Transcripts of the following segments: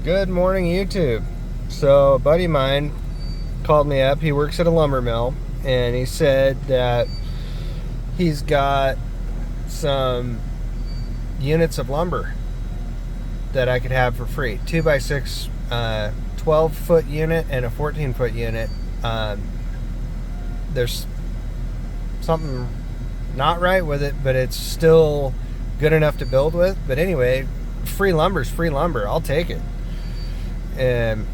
Good morning, YouTube. So a buddy of mine called me up. He works at a lumber mill, and he said that he's got some units of lumber that I could have for free. 2x6 12-foot unit and a 14-foot unit. There's something not right with it, but it's still good enough to build with. But anyway, free lumber's free lumber. I'll take it. And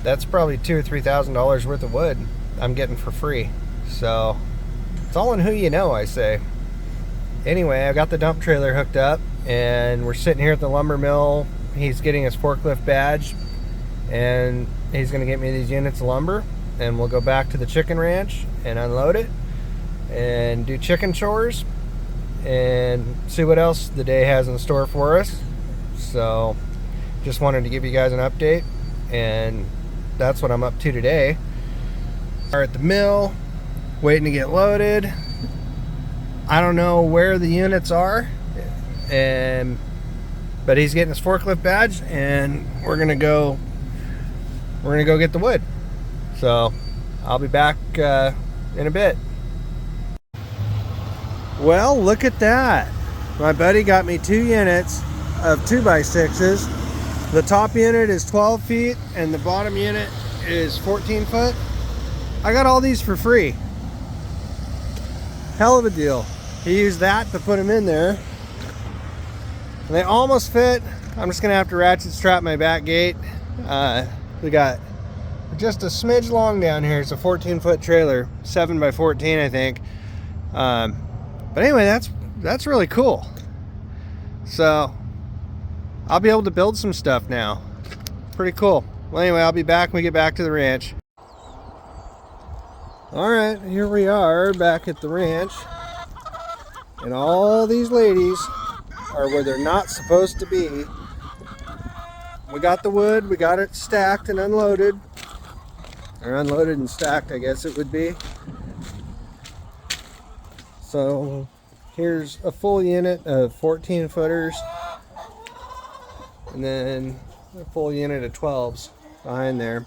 that's probably $2,000 or $3,000 worth of wood I'm getting for free. So it's all in who you know, I say. Anyway, I got the dump trailer hooked up, and we're sitting here at the lumber mill. He's getting his forklift badge, and he's going to get me these units of lumber, and we'll go back to the Chikken Ranch and unload it and do chicken chores and see what else the day has in store for us. So just wanted to give you guys an update, and that's what I'm up to today. We're at the mill waiting to get loaded. I don't know where the units are, but he's getting his forklift badge, and we're gonna go get the wood. So I'll be back in a bit. Well, look at that. My buddy got me 2 units of 2x6s. The top unit is 12 feet and the bottom unit is 14 foot. I got all these for free. Hell of a deal. He used that to put them in there. And they almost fit. I'm just gonna have to ratchet strap my back gate. We got just a smidge long down here. It's a 14-foot trailer, 7x14, I think. But anyway, that's really cool. So I'll be able to build some stuff now. Pretty cool. Well, anyway, I'll be back when we get back to the ranch. All right, here we are back at the ranch. And all these ladies are where they're not supposed to be. We got the wood, we got it stacked and unloaded. Or unloaded and stacked, I guess it would be. So here's a full unit of 14 footers. And then a full unit of 12s behind there.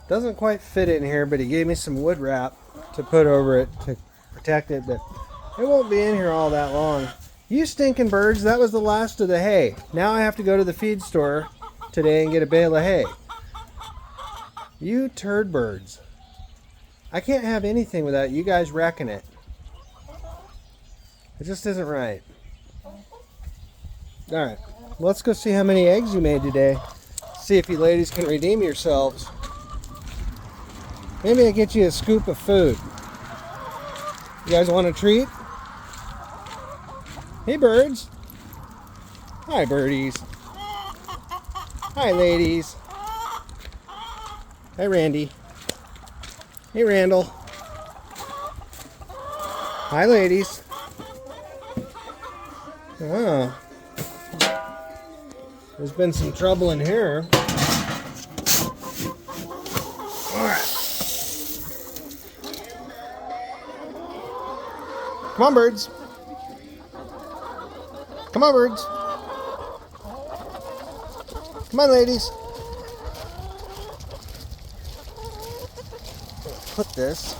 Doesn't quite fit in here, but he gave me some wood wrap to put over it to protect it, but it won't be in here all that long. You stinking birds, that was the last of the hay. Now I have to go to the feed store today and get a bale of hay. You turd birds. I can't have anything without you guys wrecking it. It just isn't right. Alright, let's go see how many eggs you made today. See if you ladies can redeem yourselves. Maybe I get you a scoop of food. You guys want a treat? Hey birds. Hi birdies. Hi ladies. Hi Randy. Hey Randall. Hi ladies. Oh. There's been some trouble in here. Alright. Come on, birds. Come on, birds. Come on, ladies. Put this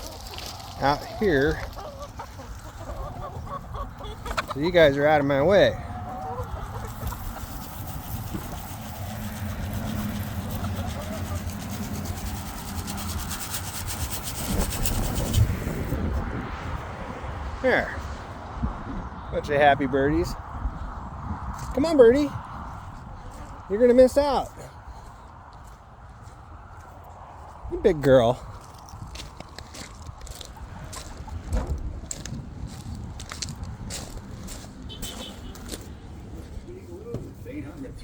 out here so you guys are out of my way. There. Bunch of happy birdies. Come on, birdie. You're gonna miss out. You big girl.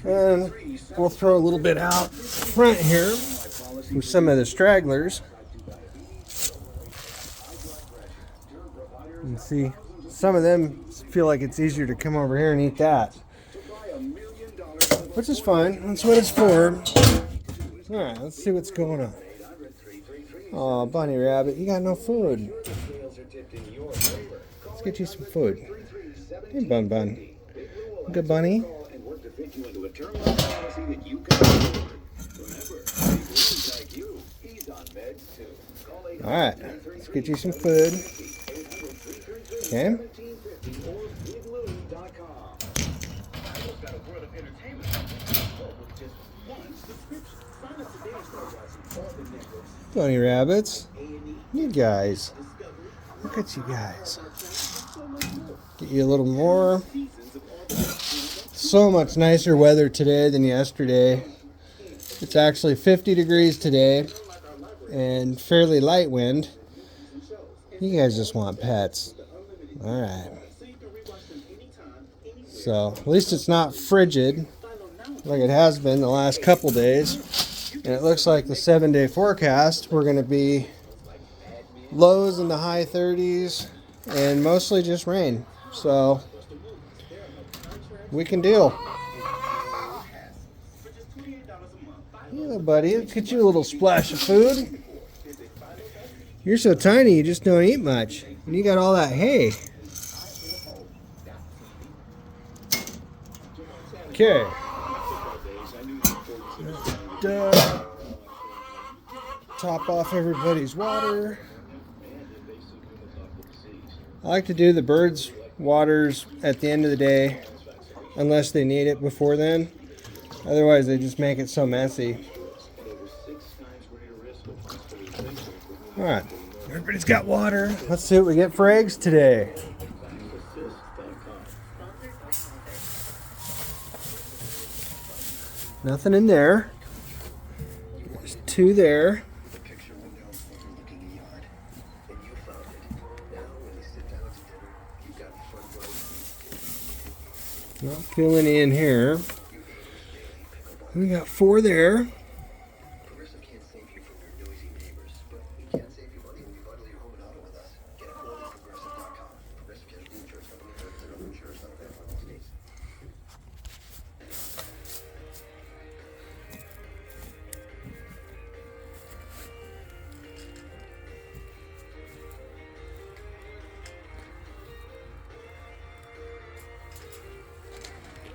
And we'll throw a little bit out front here with some of the stragglers. And see, some of them feel like it's easier to come over here and eat that. Which is fine. That's what it's for. Alright, let's see what's going on. Oh, bunny rabbit, you got no food. Let's get you some food. Hey, Bun Bun. Good bunny. All right, let's get you some food. Okay. Bunny rabbits. You guys. Look at you guys. Get you a little more. So much nicer weather today than yesterday. It's actually 50 degrees today and fairly light wind. You guys just want pets. All right. So at least it's not frigid like it has been the last couple days. And it looks like the 7-day forecast, we're going to be lows in the high 30s and mostly just rain. So we can deal. Yeah, buddy, let's get you a little splash of food. You're so tiny, you just don't eat much. And you got all that hay. Okay. Top off everybody's water. I like to do the birds' waters at the end of the day, unless they need it before then. Otherwise, they just make it so messy. All right, everybody's got water. Let's see what we get for eggs today. Nothing in there. There's 2 there. Not feel any in here. We got 4 there.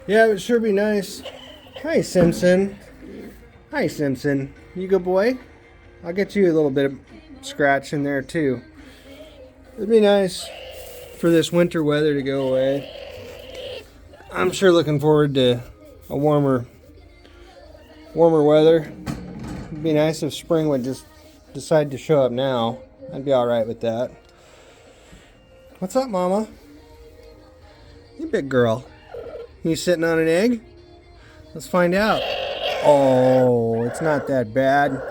Yeah, it would sure be nice. Hi, Simpson. Hi, Simpson. You good boy? I'll get you a little bit of scratch in there, too. It'd be nice for this winter weather to go away. I'm sure looking forward to a warmer weather. It'd be nice if spring would just decide to show up now. I'd be alright with that. What's up, Mama? You big girl. You sitting on an egg? Let's find out. Oh, it's not that bad.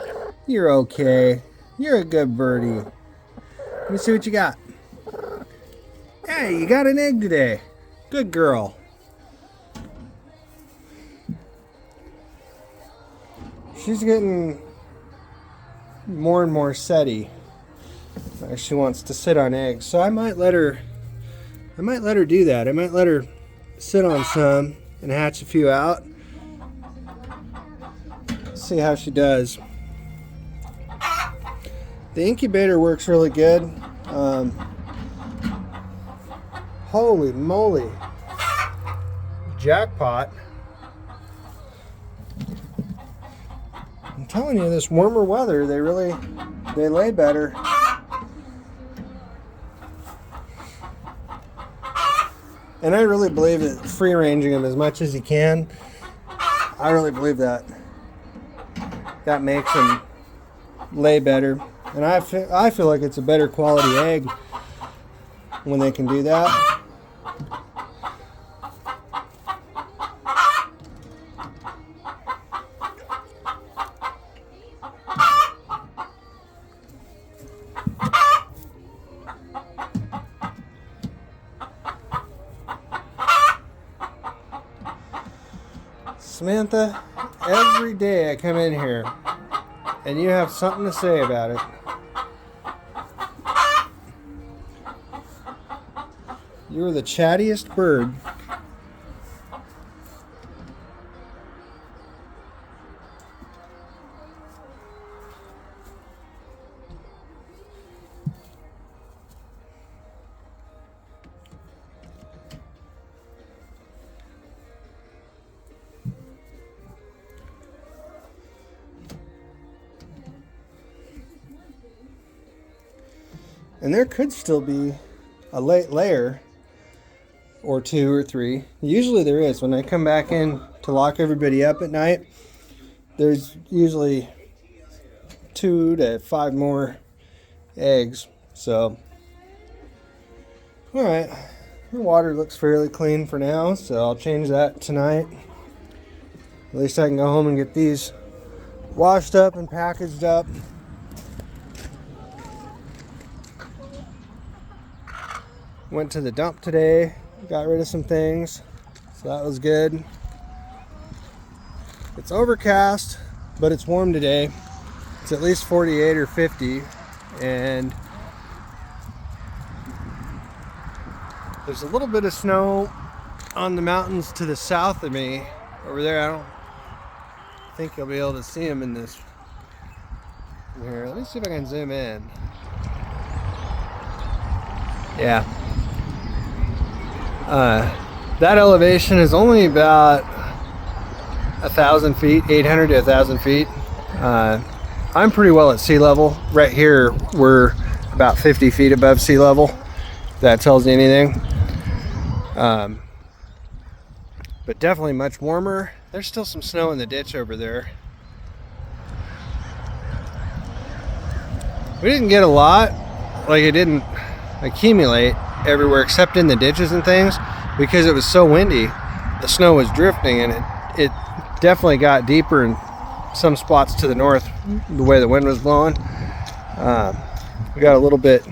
You're okay. You're a good birdie. Let me see what you got. Hey, you got an egg today. Good girl. She's getting more and more setty. She wants to sit on eggs, so I might let her do that. I might let her sit on some and hatch a few out. See how she does. The incubator works really good. Holy moly. Jackpot. I'm telling you, this warmer weather, they lay better. And I really believe that free ranging them as much as you can, I really believe that makes them lay better. And I feel like it's a better quality egg when they can do that. Samantha, every day I come in here and you have something to say about it. You're the chattiest bird. And there could still be a layer or 2 or 3. Usually there is. When I come back in to lock everybody up at night, there's usually 2 to 5 more eggs. So, alright. The water looks fairly clean for now, so I'll change that tonight. At least I can go home and get these washed up and packaged up. Went to the dump today, got rid of some things, so that was good. It's overcast, but it's warm today. It's at least 48 or 50, and there's a little bit of snow on the mountains to the south of me. Over there, I don't think you'll be able to see them in this. Here, let me see if I can zoom in. Yeah. That elevation is only about 1,000 feet, 800 to 1,000 feet. I'm pretty well at sea level. Right here, we're about 50 feet above sea level. If that tells you anything. But definitely much warmer. There's still some snow in the ditch over there. We didn't get a lot. Like, it didn't accumulate everywhere except in the ditches and things because it was so windy. The snow was drifting, and it definitely got deeper in some spots to the north the way the wind was blowing. We got a little bit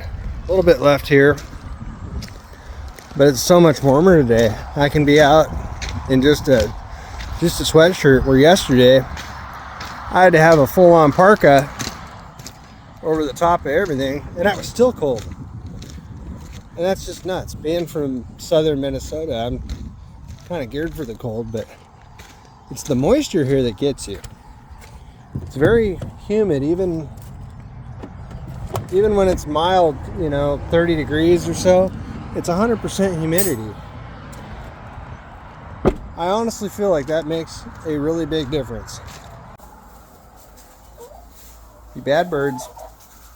left here, but it's so much warmer today. I can be out in just a sweatshirt, where yesterday I had to have a full-on parka over the top of everything, and that was still cold. And that's just nuts. Being from southern Minnesota, I'm kind of geared for the cold, but it's the moisture here that gets you. It's very humid, even when it's mild, 30 degrees or so, it's 100% humidity. I honestly feel like that makes a really big difference. You bad birds.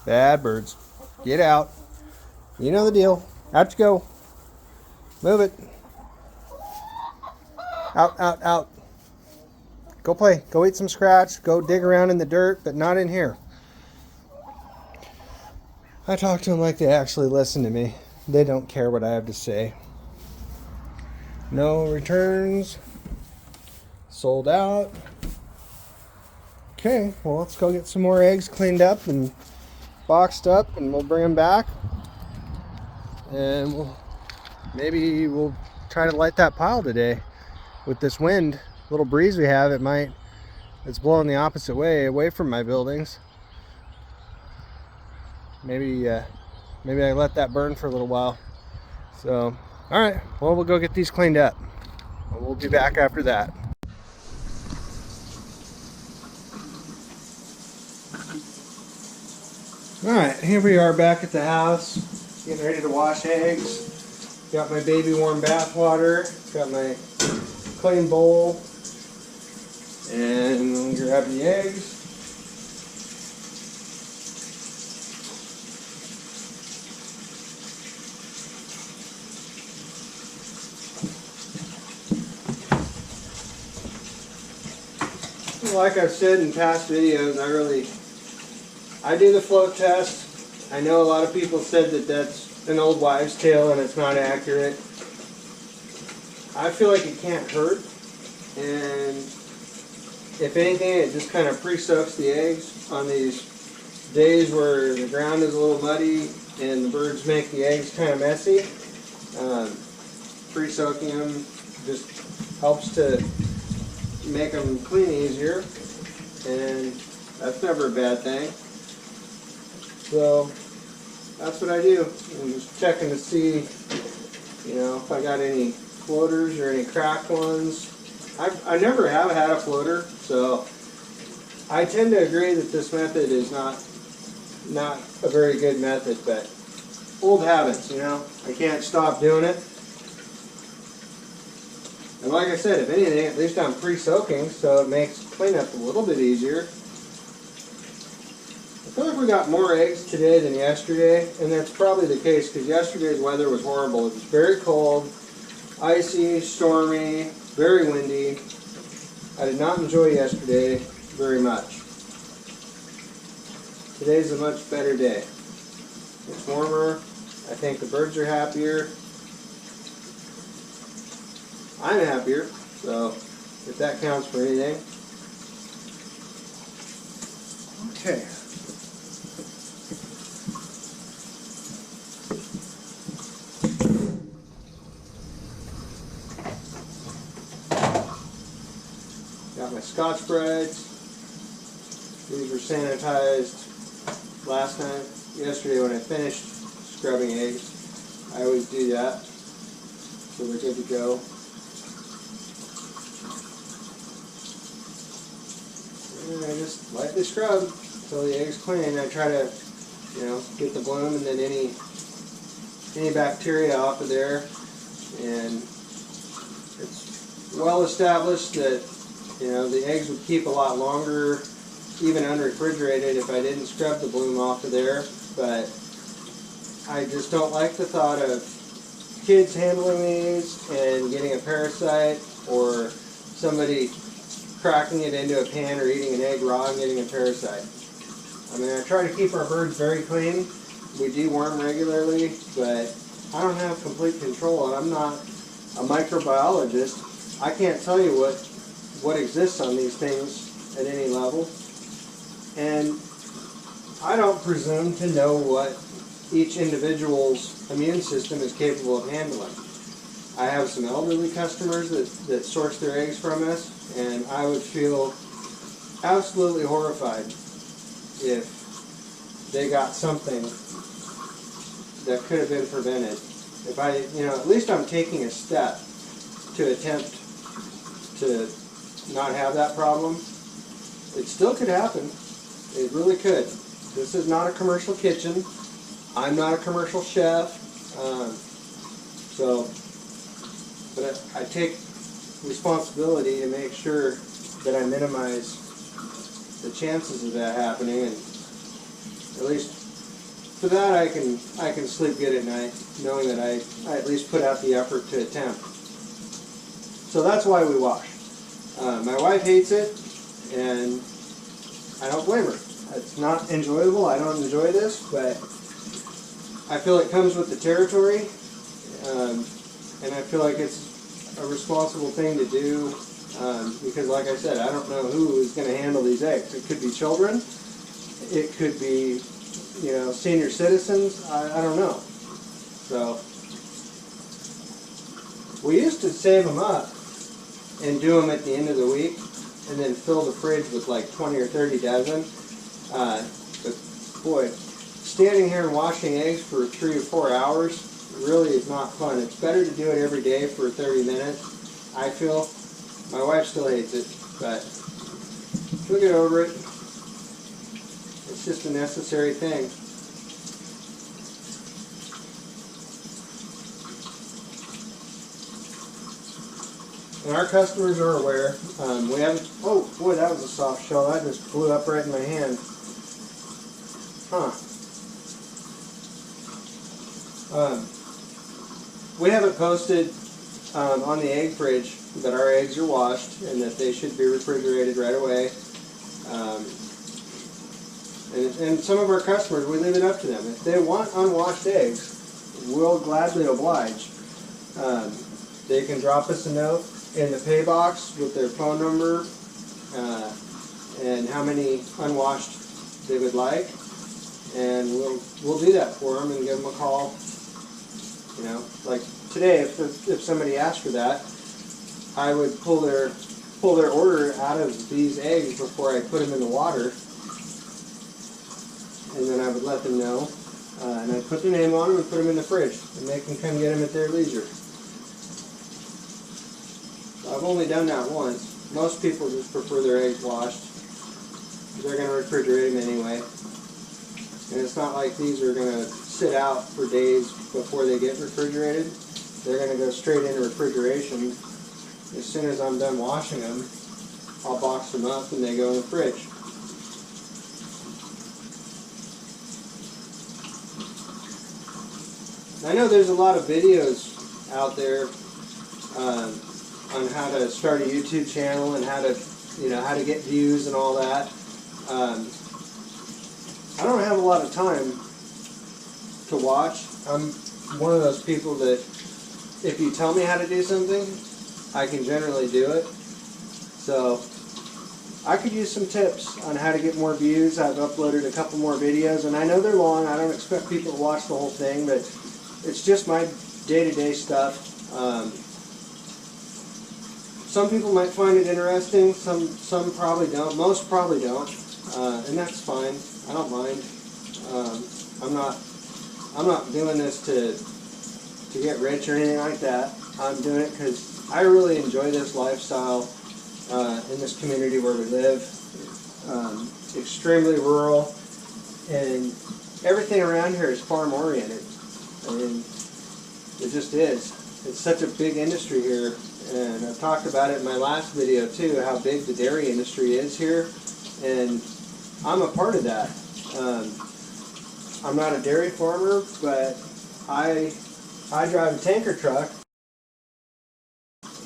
Bad birds. Get out. You know the deal. Out you go. Move it. Out, out, out. Go play. Go eat some scratch. Go dig around in the dirt, but not in here. I talk to them like they actually listen to me. They don't care what I have to say. No returns. Sold out. Okay, well, let's go get some more eggs cleaned up and boxed up, and we'll bring them back. And maybe we'll try to light that pile today. With this wind, little breeze we have, it's blowing the opposite way, away from my buildings. Maybe I let that burn for a little while. So, all right, well, we'll go get these cleaned up. We'll be back after that. All right, here we are back at the house, getting ready to wash eggs. Got my baby warm bath water, got my clean bowl, and we'll grab the eggs. Like I've said in past videos, I do the float test. I know a lot of people said that that's an old wives' tale and it's not accurate. I feel like it can't hurt, and if anything, it just kind of pre-soaks the eggs on these days where the ground is a little muddy and the birds make the eggs kind of messy. Pre-soaking them just helps to make them clean easier, and that's never a bad thing. So that's what I do. I'm just checking to see, if I got any floaters or any cracked ones. I never have had a floater, so I tend to agree that this method is not a very good method, but old habits, I can't stop doing it. And like I said, if anything, at least I'm pre-soaking, so it makes cleanup a little bit easier. But feel like we got more eggs today than yesterday, and that's probably the case because yesterday's weather was horrible. It was very cold, icy, stormy, very windy. I did not enjoy yesterday very much. Today's a much better day. It's warmer. I think the birds are happier. I'm happier, so if that counts for anything. Okay. Got my Scotch-Brites. These were sanitized last night, yesterday when I finished scrubbing eggs. I always do that, so they're good to go. And I just lightly scrub until the egg's clean. I try to, get the bloom and then any bacteria off of there. And it's well established that the eggs would keep a lot longer, even unrefrigerated, if I didn't scrub the bloom off of there. But I just don't like the thought of kids handling these and getting a parasite, or somebody cracking it into a pan or eating an egg raw and getting a parasite. I mean, I try to keep our birds very clean. We deworm regularly, but I don't have complete control, and I'm not a microbiologist. I can't tell you what exists on these things at any level. And I don't presume to know what each individual's immune system is capable of handling. I have some elderly customers that source their eggs from us, and I would feel absolutely horrified if they got something that could have been prevented. If at least I'm taking a step to attempt to not have that problem. It still could happen. It really could. This is not a commercial kitchen. I'm not a commercial chef. But I take responsibility to make sure that I minimize the chances of that happening, and at least for that I can sleep good at night, knowing that I at least put out the effort to attempt. So that's why we wash. My wife hates it, and I don't blame her. It's not enjoyable. I don't enjoy this, but I feel it comes with the territory, and I feel like it's a responsible thing to do, because like I said, I don't know who is going to handle these eggs. It could be children, it could be senior citizens, I don't know. So we used to save them up and do them at the end of the week and then fill the fridge with like 20 or 30 dozen. But boy, standing here and washing eggs for 3 or 4 hours really is not fun. It's better to do it every day for 30 minutes, I feel. My wife still hates it, but she'll get over it. It's just a necessary thing. And our customers are aware. We haven't. Oh boy, that was a soft shell. That just blew up right in my hand. Huh. We haven't posted on the egg fridge that our eggs are washed and that they should be refrigerated right away. And some of our customers, we leave it up to them. If they want unwashed eggs, we'll gladly oblige. They can drop us a note in the pay box with their phone number and how many unwashed they would like, and we'll do that for them and give them a call. Like today, if somebody asked for that, I would pull their order out of these eggs before I put them in the water, and then I would let them know, and I'd put their name on them and put them in the fridge, and they can come get them at their leisure. I've only done that once. Most people just prefer their eggs washed. They're going to refrigerate them anyway. And it's not like these are going to sit out for days before they get refrigerated. They're going to go straight into refrigeration. As soon as I'm done washing them, I'll box them up and they go in the fridge. I know there's a lot of videos out there on how to start a YouTube channel and how to, how to get views and all that. I don't have a lot of time to watch. I'm one of those people that if you tell me how to do something, I can generally do it. So I could use some tips on how to get more views. I've uploaded a couple more videos, and I know they're long. I don't expect people to watch the whole thing, but it's just my day-to-day stuff. Some people might find it interesting. Some probably don't. Most probably don't, and that's fine. I don't mind. I'm not doing this to get rich or anything like that. I'm doing it because I really enjoy this lifestyle in this community where we live. Extremely rural, and everything around here is farm oriented. I mean, it just is. It's such a big industry here, and I've talked about it in my last video too, how big the dairy industry is here, and I'm a part of that. I'm not a dairy farmer, but I drive a tanker truck,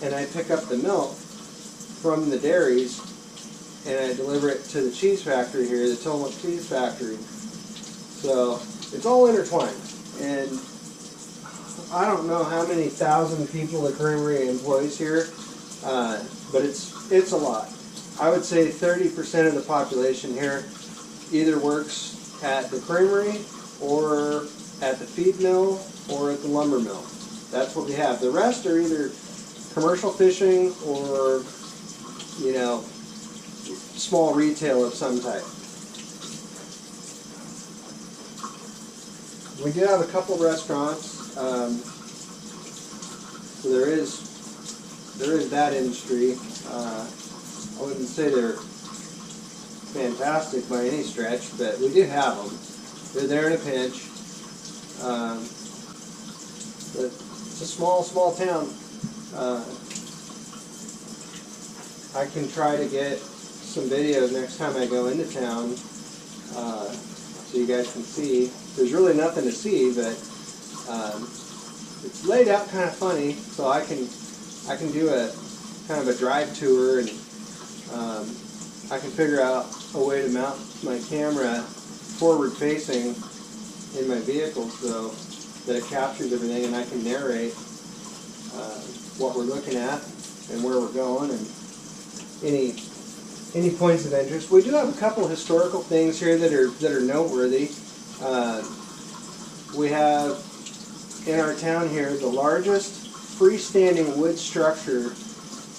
and I pick up the milk from the dairies, and I deliver it to the cheese factory here, the Tillamook Cheese Factory. So it's all intertwined, and I don't know how many thousand people the creamery employs here, but it's a lot. I would say 30% of the population here either works at the creamery or at the feed mill or at the lumber mill. That's what we have. The rest are either commercial fishing or, small retail of some type. We do have a couple restaurants. So there is that industry. I wouldn't say they're fantastic by any stretch, but we do have them. They're there in a pinch. But it's a small town. I can try to get some videos next time I go into town, so you guys can see. There's really nothing to see, but it's laid out kind of funny, so I can do a kind of a drive tour, and I can figure out a way to mount my camera forward facing in my vehicle so that it captures everything, and I can narrate what we're looking at and where we're going and any points of interest. We do have a couple of historical things here that are noteworthy. We have in our town here the largest freestanding wood structure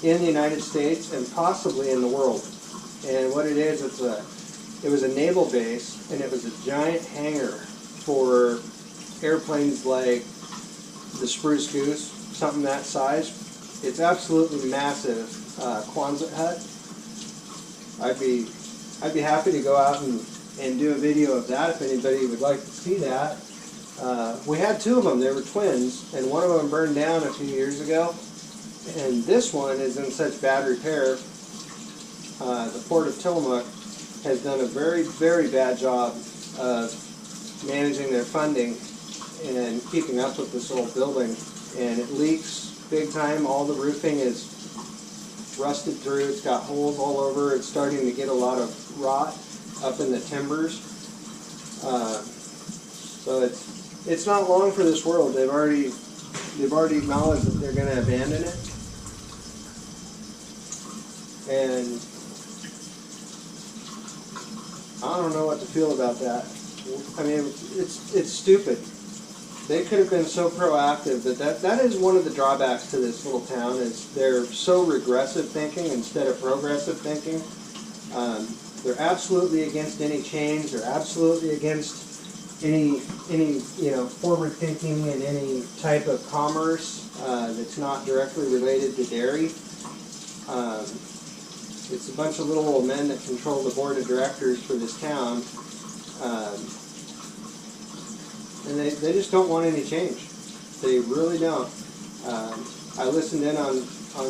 in the United States and possibly in the world. And what it is, it was a naval base, and it was a giant hangar for airplanes like the Spruce Goose, something that size. It's absolutely massive Quonset hut. I'd be happy to go out and do a video of that if anybody would like to see that. We had two of them. They were twins, and one of them burned down a few years ago, and this one is in such bad repair. The Port of Tillamook has done a very, very bad job of managing their funding and keeping up with this old building, and it leaks big time. All the roofing is rusted through. It's got holes all over. It's starting to get a lot of rot up in the timbers. So it's not long for this world. They've already acknowledged that they're going to abandon it, and I don't know what to feel about that. I mean, it's stupid. They could have been so proactive. That is one of the drawbacks to this little town, is they're so regressive thinking instead of progressive thinking. They're absolutely against any change. They're absolutely against any forward thinking and any type of commerce that's not directly related to dairy. It's a bunch of little old men that control the board of directors for this town. And they just don't want any change. They really don't. I listened in on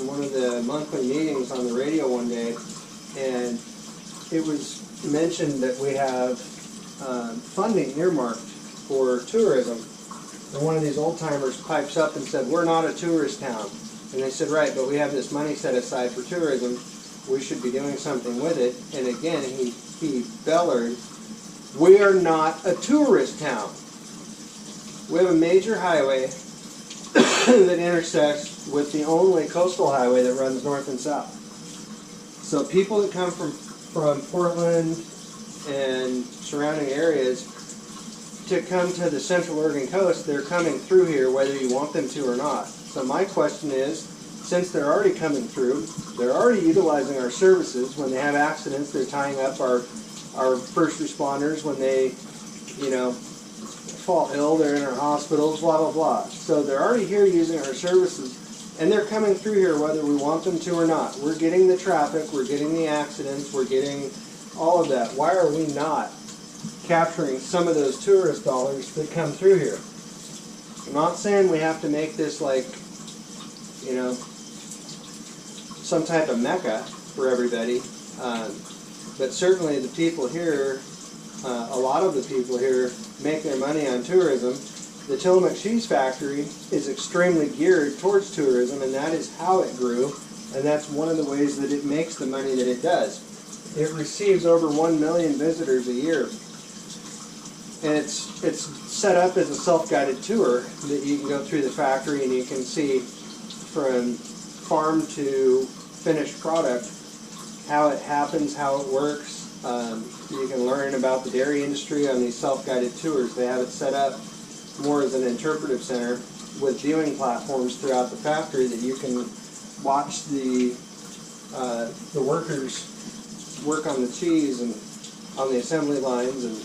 one of the monthly meetings on the radio one day, and it was mentioned that we have funding earmarked for tourism. And one of these old timers pipes up and said, "We're not a tourist town." And they said, "Right, but we have this money set aside for tourism. We should be doing something with it." And again, he bellered, "We are not a tourist town. We have a major highway that intersects with the only coastal highway that runs north and south. So people that come from Portland and surrounding areas to come to the Central Oregon coast, they're coming through here whether you want them to or not. So my question is, since they're already coming through, they're already utilizing our services. When they have accidents, they're tying up our first responders. When they, fall ill, they're in our hospitals, blah, blah, blah. So they're already here using our services, and they're coming through here whether we want them to or not. We're getting the traffic, we're getting the accidents, we're getting all of that. Why are we not capturing some of those tourist dollars that come through here? I'm not saying we have to make this like, some type of mecca for everybody, but certainly the people here, a lot of the people here make their money on tourism. The Tillamook Cheese Factory is extremely geared towards tourism, and that is how it grew, and that's one of the ways that it makes the money that it does. It receives over 1 million visitors a year. And it's set up as a self-guided tour that you can go through the factory and you can see from farm to finished product how it happens, how it works. You can learn about the dairy industry on these self-guided tours. They have it set up more as an interpretive center with viewing platforms throughout the factory that you can watch the workers work on the cheese and on the assembly lines and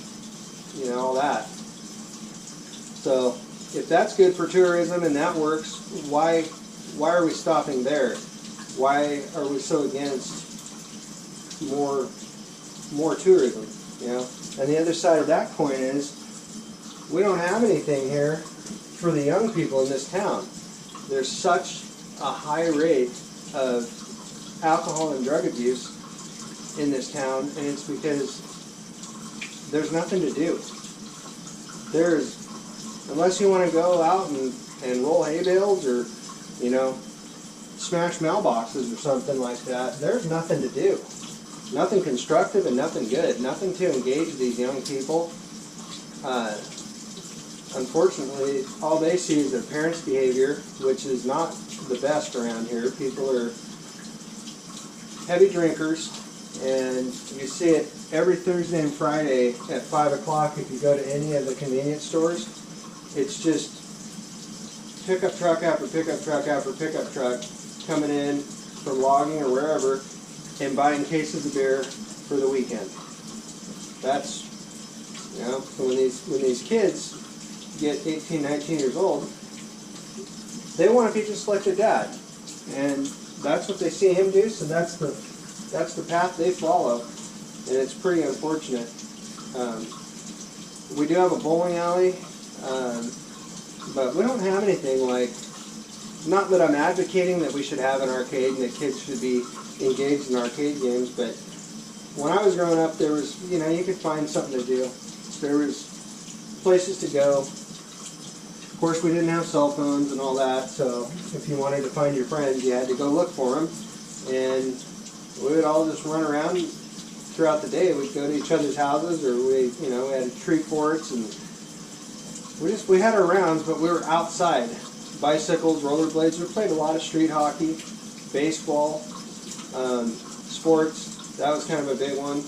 all that. So if that's good for tourism and that works, why are we stopping there? Why are we so against more tourism? And the other side of that coin is we don't have anything here for the young people in this town. There's such a high rate of alcohol and drug abuse in this town, and it's because there's nothing to do. Unless you want to go out and roll hay bales or, smash mailboxes or something like that, there's nothing to do. Nothing constructive and nothing good. Nothing to engage these young people. Unfortunately, all they see is their parents' behavior, which is not the best around here. People are heavy drinkers, and you see it every Thursday and Friday at 5 o'clock if you go to any of the convenience stores. It's just pickup truck after pickup truck after pickup truck coming in from logging or wherever and buying cases of beer for the weekend. That's, so when these kids get 18, 19 years old, they want to be just like their dad. And that's what they see him do, so that's the path they follow. And it's pretty unfortunate. We do have a bowling alley, but we don't have anything like, not that I'm advocating that we should have an arcade and that kids should be engaged in arcade games, but when I was growing up, there was, you could find something to do. There was places to go. Of course, we didn't have cell phones and all that, so if you wanted to find your friends, you had to go look for them. And we would all just run around throughout the day. We'd go to each other's houses, or we had tree forts, and we had our rounds, but we were outside. Bicycles, rollerblades. We played a lot of street hockey, baseball, sports. That was kind of a big one.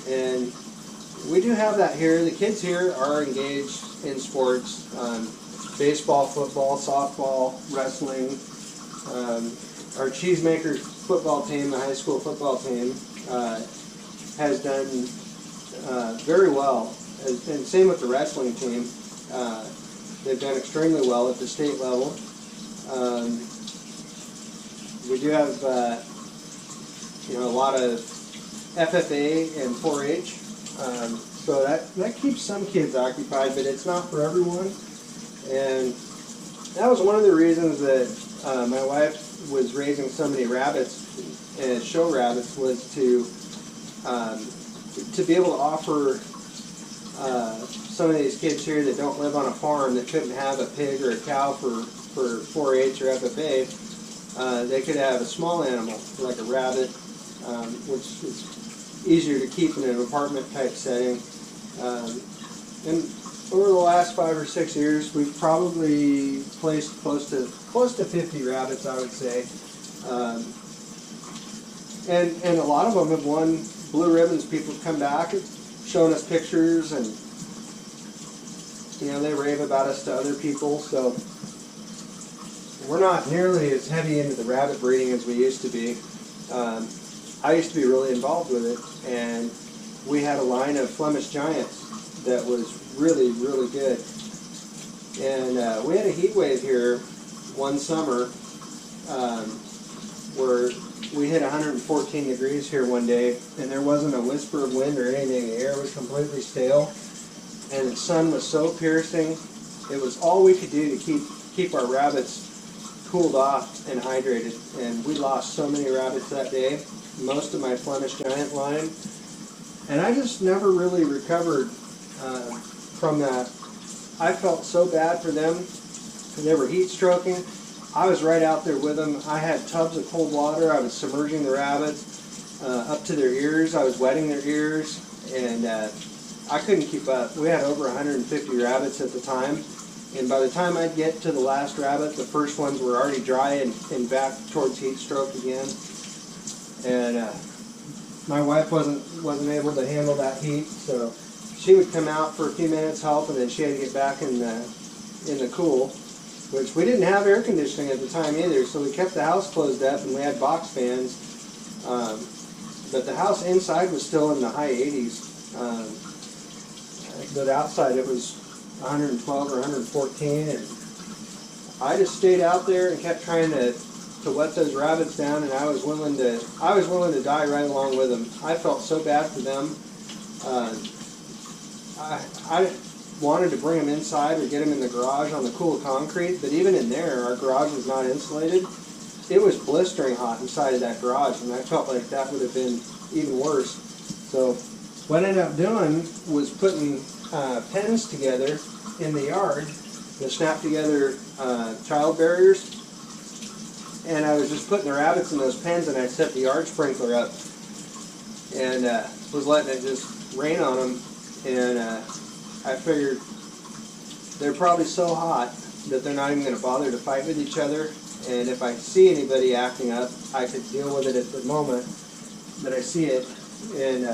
And we do have that here. The kids here are engaged in sports. Baseball, football, softball, wrestling. Our Cheesemakers football team, the high school football team, has done very well. And same with the wrestling team. They've done extremely well at the state level. We do have a lot of FFA and 4-H, so that keeps some kids occupied, but it's not for everyone. And that was one of the reasons that my wife was raising so many rabbits and show rabbits, was to be able to offer some of these kids here that don't live on a farm that couldn't have a pig or a cow for 4-H or FFA, they could have a small animal like a rabbit, which is easier to keep in an apartment type setting. And over the last 5 or 6 years, we've probably placed close to 50 rabbits, I would say. And a lot of them have won blue ribbons. People have come back and shown us pictures, and they rave about us to other people. So we're not nearly as heavy into the rabbit breeding as we used to be. I used to be really involved with it, and we had a line of Flemish Giants that was really, really good. And we had a heat wave here one summer where we hit 114 degrees here one day, and there wasn't a whisper of wind or anything. The air was completely stale, and the sun was so piercing. It was all we could do to keep our rabbits cooled off and hydrated, and we lost so many rabbits that day, most of my Flemish Giant line, and I just never really recovered from that. I felt so bad for them, and they were heat stroking. I was right out there with them. I had tubs of cold water. I was submerging the rabbits up to their ears. I was wetting their ears, and I couldn't keep up. We had over 150 rabbits at the time, and by the time I'd get to the last rabbit, the first ones were already dry and back towards heat stroke again. And my wife wasn't able to handle that heat, so she would come out for a few minutes, help, and then she had to get back in the cool, which we didn't have air conditioning at the time either, so we kept the house closed up and we had box fans. But the house inside was still in the high 80s. But outside it was 112 or 114, and I just stayed out there and kept trying to wet those rabbits down, and I was willing to die right along with them. I felt so bad for them. I wanted to bring them inside or get them in the garage on the cool concrete, but even in there, our garage was not insulated. It was blistering hot inside of that garage, and I felt like that would have been even worse. So what I ended up doing was putting pens together in the yard that snap together child barriers, and I was just putting the rabbits in those pens, and I set the yard sprinkler up and was letting it just rain on them. And I figured they're probably so hot that they're not even going to bother to fight with each other. And if I see anybody acting up, I could deal with it at the moment that I see it. And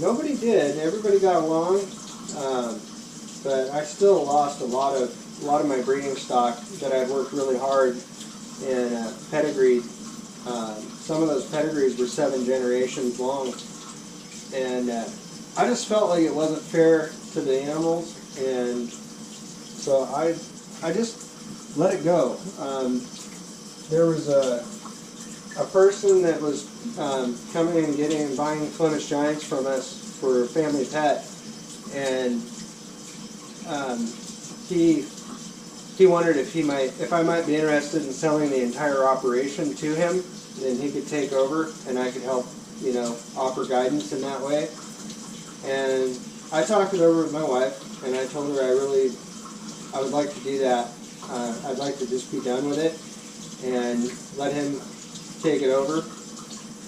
nobody did. Everybody got along. But I still lost a lot of my breeding stock that I'd worked really hard and pedigreed. Some of those pedigrees were 7 generations long. And I just felt like it wasn't fair to the animals, and so I just let it go. There was a person that was coming and buying Flemish Giants from us for a family pet, and he wondered if I might be interested in selling the entire operation to him, and he could take over, and I could help, offer guidance in that way. And I talked it over with my wife, and I told her I would like to do that. I'd like to just be done with it and let him take it over.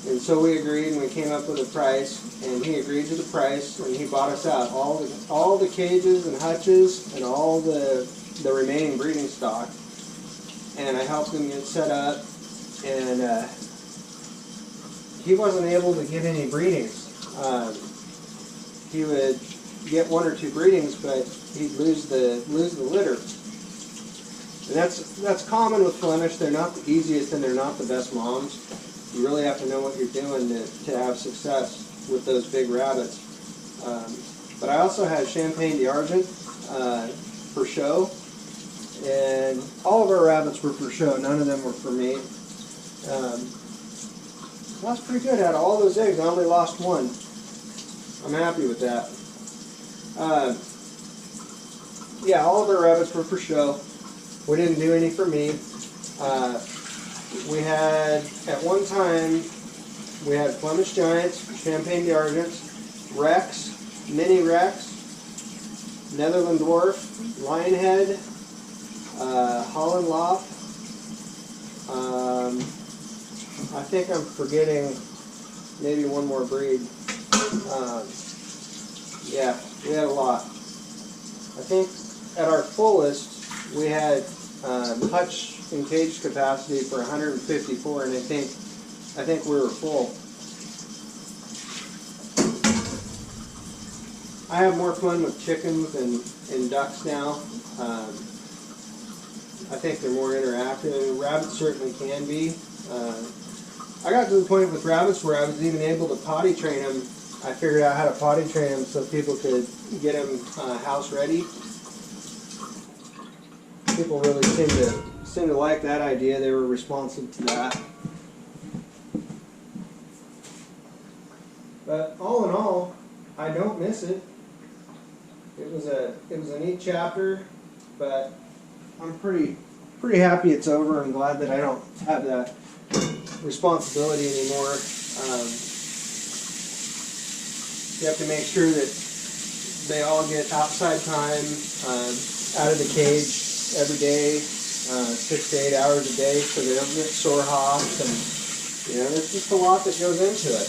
And so we agreed, and we came up with a price, and he agreed to the price, and he bought us out all the cages and hutches and all the remaining breeding stock. And I helped him get set up, and he wasn't able to get any breedings. He would get 1 or 2 breedings, but he'd lose the litter. And that's common with Flemish. They're not the easiest, and they're not the best moms. You really have to know what you're doing to have success with those big rabbits. But I also had Champagne d'Argent for show, and all of our rabbits were for show. None of them were for me. That's pretty good. Out of all those eggs, I only lost 1. I'm happy with that. Yeah, all of our rabbits were for show. We didn't do any for me. We had, at one time, we had Flemish Giants, Champagne d'Argents, Rex, Mini Rex, Netherland Dwarf, Lionhead, Holland Lop. I think I'm forgetting maybe one more breed. Yeah, we had a lot. I think at our fullest we had hutch and cage capacity for 154, and I think we were full. I have more fun with chickens and ducks now. I think they're more interactive. Rabbits certainly can be. I got to the point with rabbits where I was even able to potty train them. I figured out how to potty train them so people could get them house ready. People really seem to like that idea. They were responsive to that. But all in all, I don't miss it. It was a neat chapter, but I'm pretty happy it's over. I'm glad that I don't have that responsibility anymore. You have to make sure that they all get outside time, out of the cage every day, 6 to 8 hours a day, so they don't get sore hops, and there's just a lot that goes into it.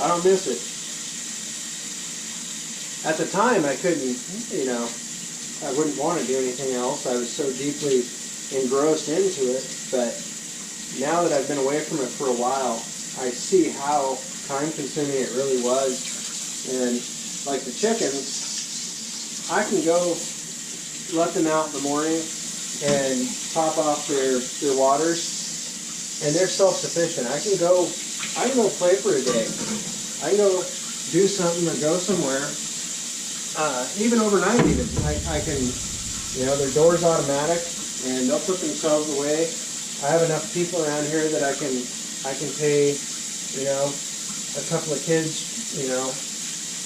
I don't miss it. At the time, I couldn't, I wouldn't want to do anything else. I was so deeply engrossed into it, but now that I've been away from it for a while, I see how time-consuming it really was. And like the chickens, I can go let them out in the morning and top off their waters, and they're self-sufficient. I can go play for a day. I can go do something or go somewhere. Even overnight, I can, their door's automatic, and they'll put themselves away. I have enough people around here that I can pay, a couple of kids,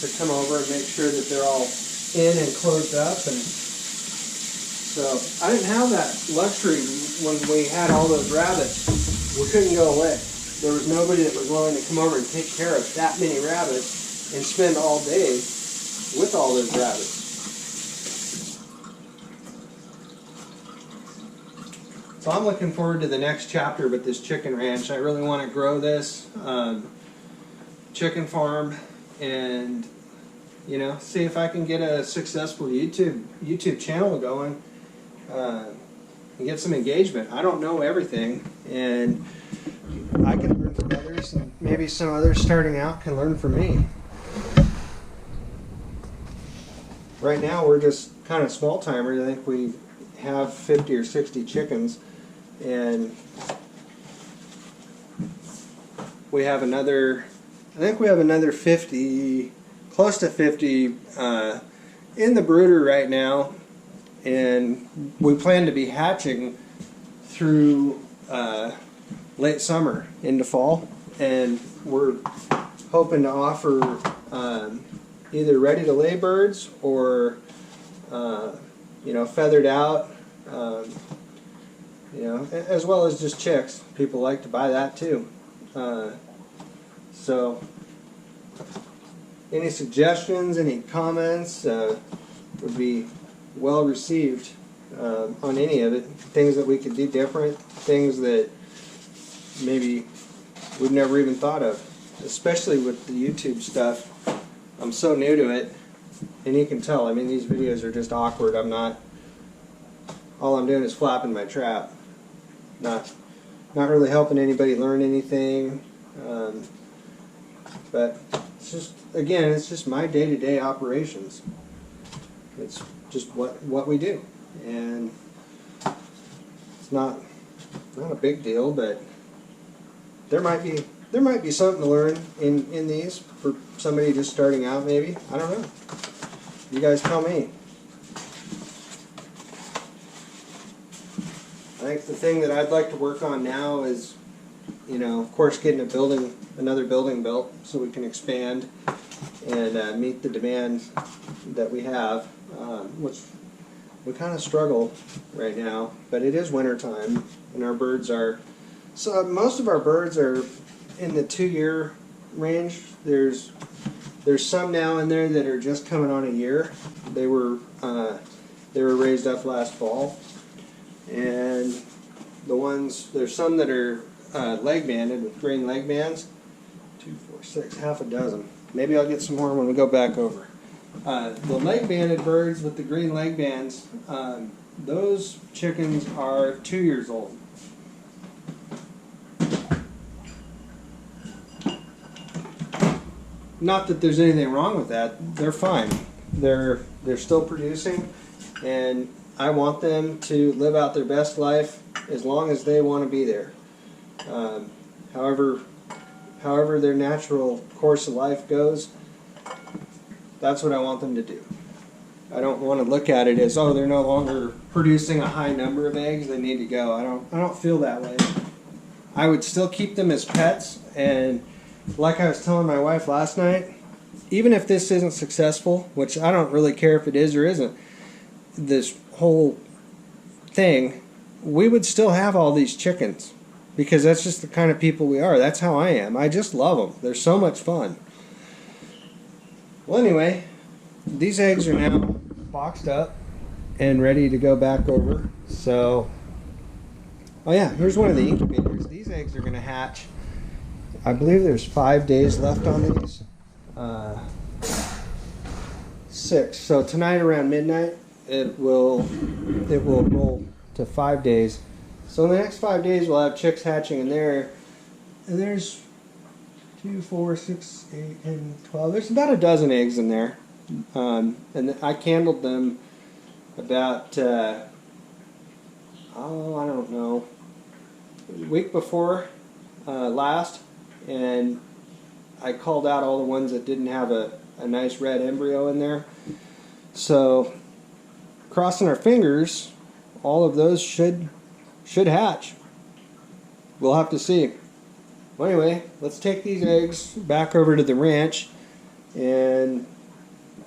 to come over and make sure that they're all in and closed up. And so I didn't have that luxury when we had all those rabbits. We couldn't go away. There was nobody that was willing to come over and take care of that many rabbits and spend all day with all those rabbits. So I'm looking forward to the next chapter with this chicken ranch. I really want to grow this chicken farm and see if I can get a successful YouTube channel going and get some engagement. I don't know everything, and I can learn from others, and maybe some others starting out can learn from me. Right now we're just kind of small timers. I think we have 50 or 60 chickens, and we have another 50, close to 50 in the brooder right now, and we plan to be hatching through late summer into fall, and we're hoping to offer either ready to lay birds or feathered out, as well as just chicks. People like to buy that too. So any suggestions, any comments would be well received on any of it. Things that we could do different, things that maybe we've never even thought of, especially with the YouTube stuff. I'm so new to it, and you can tell. I mean, these videos are just awkward. All I'm doing is flapping my trap, not really helping anybody learn anything. But it's just my day-to-day operations. It's just what we do, and it's not a big deal, but there might be something to learn in these for somebody just starting out, maybe. I don't know. You guys tell me. I think the thing that I'd like to work on now is, of course, getting another building built so we can expand and meet the demand that we have, which we kind of struggle right now. But it is winter time, and our birds are. So most of our birds are in the 2-year range. There's some now in there that are just coming on a year. They were raised up last fall, and there's some that are leg banded with green leg bands. 2, 4, 6, half a dozen. Maybe I'll get some more when we go back over. The leg banded birds with the green leg bands, those chickens are 2 years old. Not that there's anything wrong with that. They're fine. They're still producing, and I want them to live out their best life as long as they want to be there. However their natural course of life goes, that's what I want them to do. I don't want to look at it as, oh, they're no longer producing a high number of eggs, they need to go. I don't feel that way. I would still keep them as pets, and like I was telling my wife last night, even if this isn't successful, which I don't really care if it is or isn't, this whole thing, we would still have all these chickens because that's just the kind of people we are. That's how I am. I just love them. They're so much fun. Well, anyway, these eggs are now boxed up and ready to go back over. So, oh yeah, here's one of the incubators. These eggs are going to hatch. I believe there's 5 days left on these. 6. So tonight around midnight, it will roll to 5 days. So in the next 5 days, we'll have chicks hatching in there. And there's 2, 4, 6, 8, 10, 12. There's about a dozen eggs in there. And I candled them about, I don't know, a week before last. And I called out all the ones that didn't have a nice red embryo in there. So, crossing our fingers, all of those should hatch. We'll have to see. Well, anyway, let's take these eggs back over to the ranch. And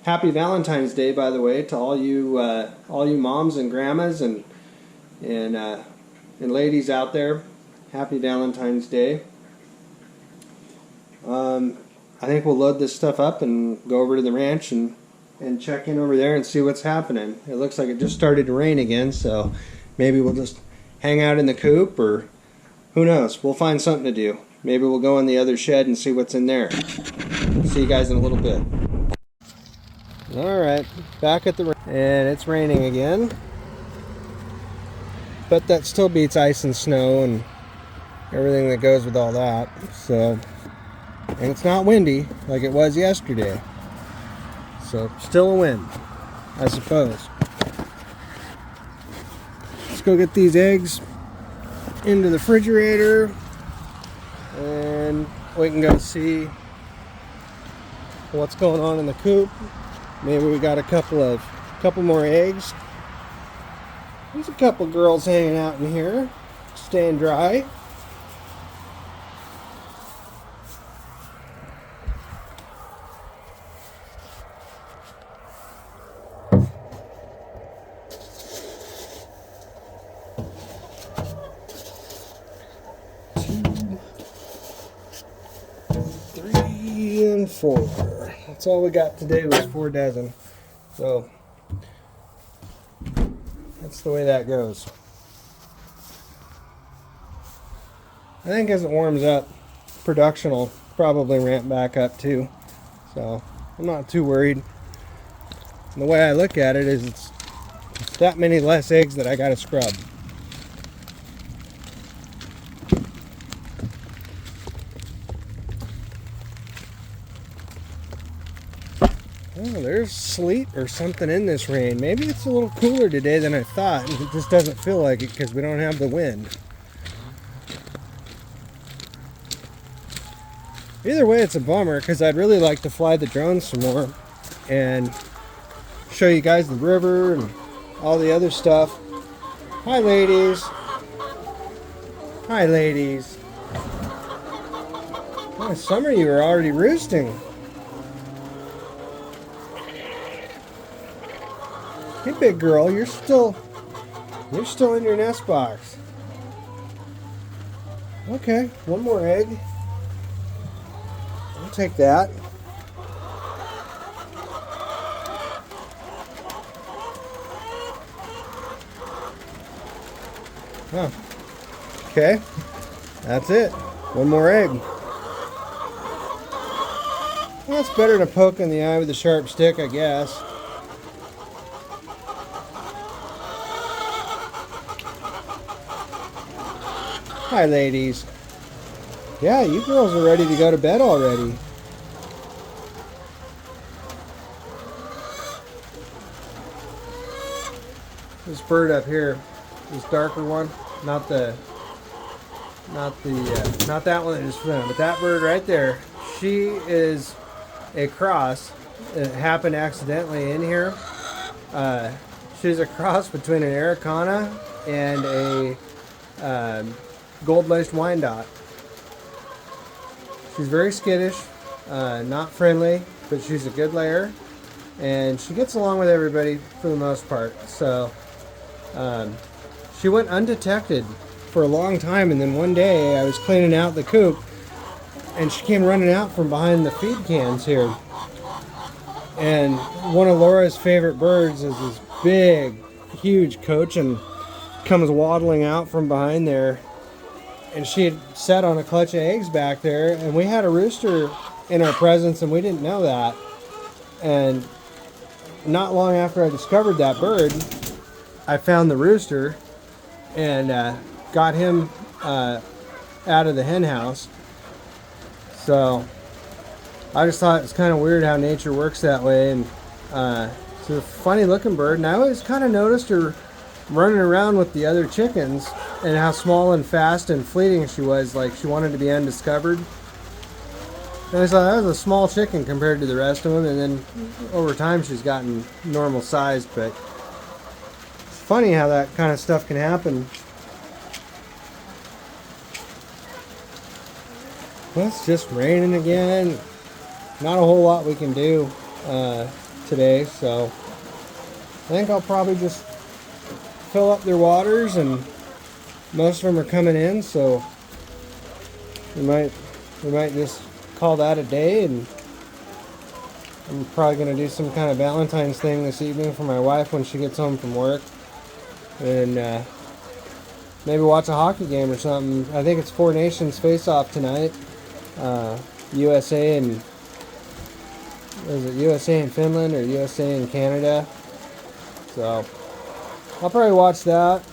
happy Valentine's Day, by the way, to all you moms and grandmas and ladies out there. Happy Valentine's Day. I think we'll load this stuff up and go over to the ranch and check in over there and see what's happening. It looks like it just started to rain again, so maybe we'll just hang out in the coop, or who knows, we'll find something to do. Maybe we'll go in the other shed and see what's in there. See you guys in a little bit. Alright, back at the ranch, and it's raining again, but that still beats ice and snow and everything that goes with all that. So, and it's not windy like it was yesterday. So, still a win, I suppose. Let's go get these eggs into the refrigerator, and we can go see what's going on in the coop. Maybe we got a couple more eggs. There's a couple girls hanging out in here, staying dry. And 4. That's all we got today was 4 dozen. So that's the way that goes. I think as it warms up, production will probably ramp back up too. So I'm not too worried. And the way I look at it is it's that many less eggs that I gotta scrub. Oh, there's sleet or something in this rain. Maybe it's a little cooler today than I thought. It just doesn't feel like it because we don't have the wind. Either way, it's a bummer because I'd really like to fly the drone some more and show you guys the river and all the other stuff. Hi, ladies. Hi, ladies. Oh, some of you are already roosting. Hey, big girl, you're still in your nest box. Okay, one more egg. I'll take that. Huh. Okay, that's it. One more egg. Well, that's better than a poke in the eye with a sharp stick, I guess. Hi, ladies. Yeah, you girls are ready to go to bed already. This bird up here, this darker one, not that one that just flew, but that bird right there, she is a cross. It happened accidentally in here. She's a cross between an Araucana and a gold-laced Wyandotte. She's very skittish, not friendly, but she's a good layer, and she gets along with everybody for the most part. So she went undetected for a long time, and then one day I was cleaning out the coop, and she came running out from behind the feed cans here. And one of Laura's favorite birds is this big, huge cochin, comes waddling out from behind there. And she had sat on a clutch of eggs back there, and we had a rooster in our presence, and we didn't know that. And not long after I discovered that bird, I found the rooster and got him out of the hen house. So I just thought it's kind of weird how nature works that way. And it's a funny looking bird, and I always kind of noticed her running around with the other chickens and how small and fast and fleeting she was, like she wanted to be undiscovered. And I thought that was a small chicken compared to the rest of them, and then over time she's gotten normal sized. But it's funny how that kind of stuff can happen. Well, it's just raining again. Not a whole lot we can do today, so I think I'll probably just fill up their waters, and most of them are coming in, so we might just call that a day. And I'm probably going to do some kind of Valentine's thing this evening for my wife when she gets home from work, and maybe watch a hockey game or something. I think it's Four Nations face-off tonight. USA and is it USA and Finland or USA and Canada? So I'll probably watch that.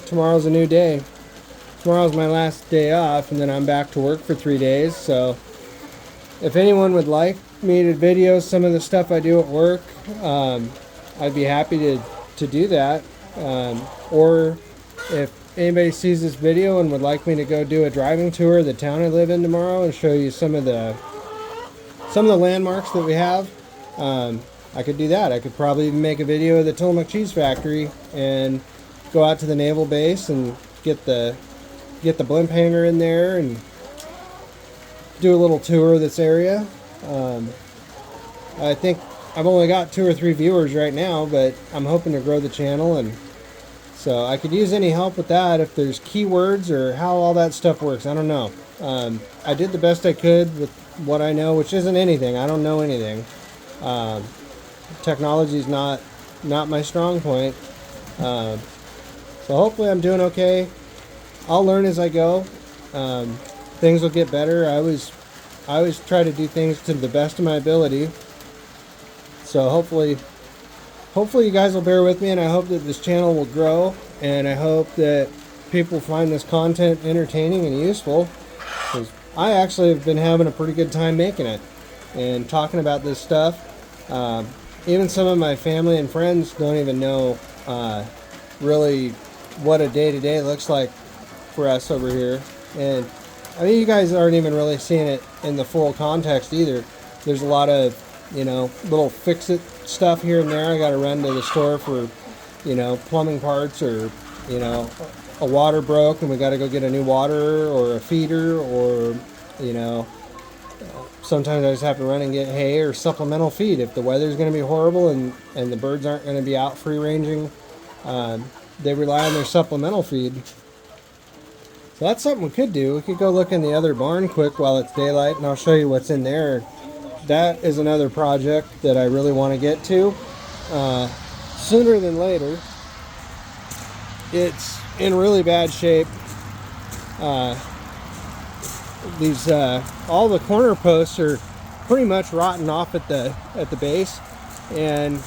Tomorrow's a new day. Tomorrow's my last day off, and then I'm back to work for 3 days. So if anyone would like me to video some of the stuff I do at work, I'd be happy to do that. Or if anybody sees this video and would like me to go do a driving tour of the town I live in tomorrow and show you some of the landmarks that we have, I could do that. I could probably even make a video of the Tillamook Cheese Factory and go out to the naval base and get the blimp hangar in there and do a little tour of this area. I think I've only got 2 or 3 viewers right now, but I'm hoping to grow the channel, and so I could use any help with that. If there's keywords or how all that stuff works, I don't know. I did the best I could with what I know, which isn't anything. I don't know anything. Technology is not my strong point. So hopefully I'm doing okay. I'll learn as I go. Things will get better. I always try to do things to the best of my ability. So hopefully you guys will bear with me, and I hope that this channel will grow, and I hope that people find this content entertaining and useful, because I actually have been having a pretty good time making it and talking about this stuff. Even some of my family and friends don't even know really what a day-to-day looks like for us over here. And I mean, you guys aren't even really seeing it in the full context either. There's a lot of, little fix-it stuff here and there. I got to run to the store for, plumbing parts, or, a water broke and we got to go get a new water or a feeder, or, sometimes I just have to run and get hay or supplemental feed. If the weather's going to be horrible and the birds aren't going to be out free-ranging, they rely on their supplemental feed. So that's something we could do. We could go look in the other barn quick while it's daylight, and I'll show you what's in there. That is another project that I really want to get to sooner than later. It's in really bad shape. All the corner posts are pretty much rotten off at the base, and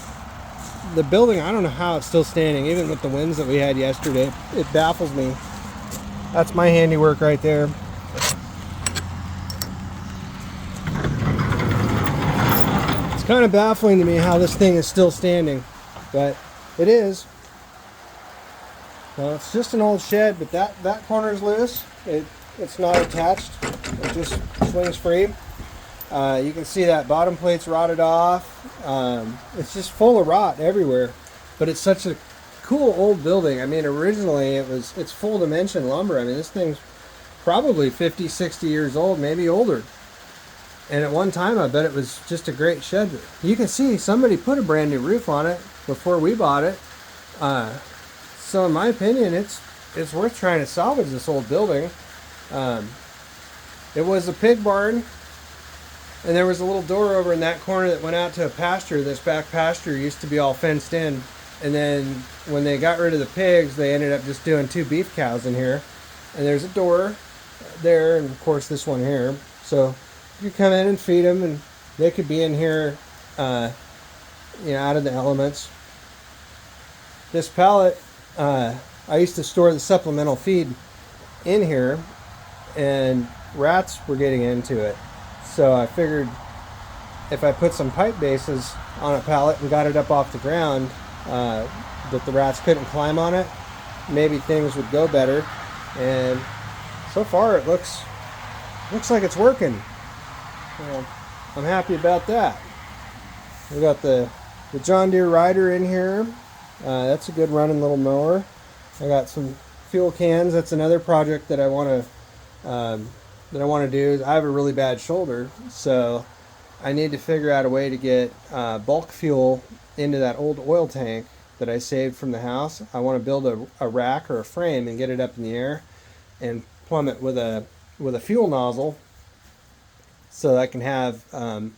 the building, I don't know how it's still standing, even with the winds that we had yesterday. It baffles me. That's my handiwork right there. It's kind of baffling to me how this thing is still standing, but it is. Well, it's just an old shed, but that corner's loose. It's not attached. It just swings free. You can see that bottom plate's rotted off. It's just full of rot everywhere, but it's such a cool old building. I mean, originally it's full dimension lumber. I mean, this thing's probably 50, 60 years old, maybe older. And at one time, I bet it was just a great shed. You can see somebody put a brand new roof on it before we bought it. So in my opinion, it's worth trying to salvage this old building. It was a pig barn, and there was a little door over in that corner that went out to a pasture. This back pasture used to be all fenced in, and then when they got rid of the pigs, they ended up just doing 2 beef cows in here. And there's a door there, and of course this one here. So you come in and feed them, and they could be in here, out of the elements. This pallet, I used to store the supplemental feed in here, and rats were getting into it. So I figured if I put some pipe bases on a pallet and got it up off the ground, that the rats couldn't climb on it, maybe things would go better. And so far it looks like it's working. Well, I'm happy about that. We got the John Deere Rider in here. That's a good running little mower. I got some fuel cans. That's another project that I want to do. I have a really bad shoulder, so I need to figure out a way to get bulk fuel into that old oil tank that I saved from the house. I want to build a rack or a frame and get it up in the air and plumb it with a fuel nozzle, so I can have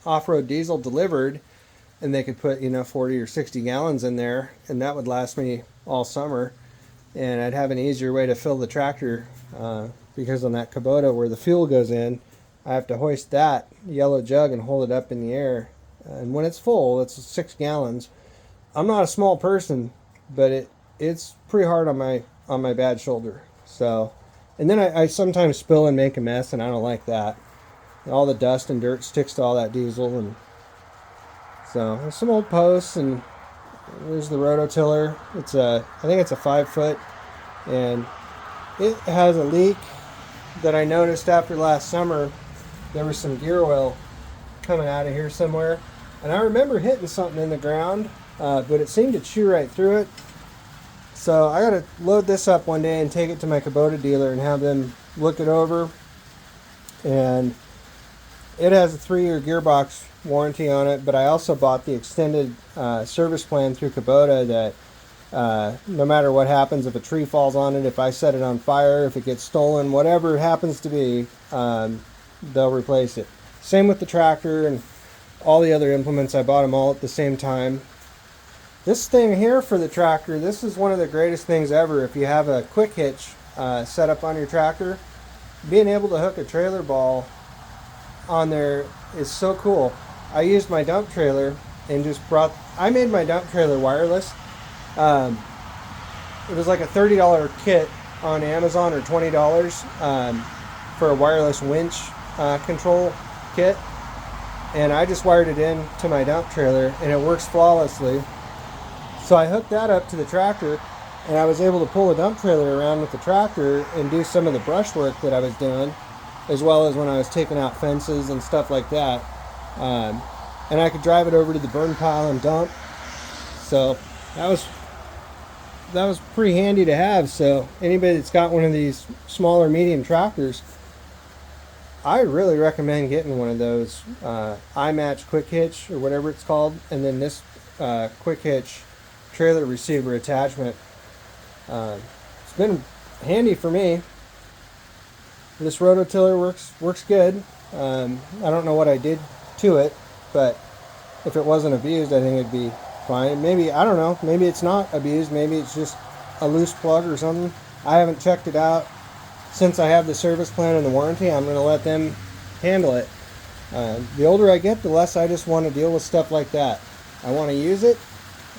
off-road diesel delivered, and they could put 40 or 60 gallons in there, and that would last me all summer. And I'd have an easier way to fill the tractor, because on that Kubota where the fuel goes in, I have to hoist that yellow jug and hold it up in the air. And when it's full, it's 6 gallons. I'm not a small person, but it's pretty hard on my bad shoulder. So, and then I sometimes spill and make a mess, and I don't like that. All the dust and dirt sticks to all that diesel, and so there's some old posts, and there's the rototiller. I think it's a 5-foot, and it has a leak that I noticed after last summer. There was some gear oil coming out of here somewhere, and I remember hitting something in the ground, but it seemed to chew right through it. So I gotta load this up one day and take it to my Kubota dealer and have them look it over. And it has a 3-year gearbox warranty on it, but I also bought the extended service plan through Kubota that no matter what happens, if a tree falls on it, if I set it on fire, if it gets stolen, whatever it happens to be, they'll replace it. Same with the tractor and all the other implements. I bought them all at the same time. This thing here for the tractor, this is one of the greatest things ever. If you have a quick hitch set up on your tractor, being able to hook a trailer ball on there is so cool. I used my dump trailer and I made my dump trailer wireless. It was like a $30 kit on Amazon, or $20 for a wireless winch control kit, and I just wired it in to my dump trailer, and it works flawlessly. So I hooked that up to the tractor, and I was able to pull the dump trailer around with the tractor and do some of the brush work that I was doing, as well as when I was taking out fences and stuff like that. And I could drive it over to the burn pile and dump. So that was pretty handy to have. So anybody that's got one of these smaller medium tractors, I really recommend getting one of those iMatch quick hitch or whatever it's called, and then this quick hitch trailer receiver attachment. It's been handy for me. this rototiller works good. I don't know what I did to it, but if it wasn't abused, I think it'd be fine. Maybe, I don't know, maybe it's not abused. Maybe it's just a loose plug or something. I haven't checked it out. Since I have the service plan and the warranty, I'm going to let them handle it. The older I get, the less I just want to deal with stuff like that. I want to use it,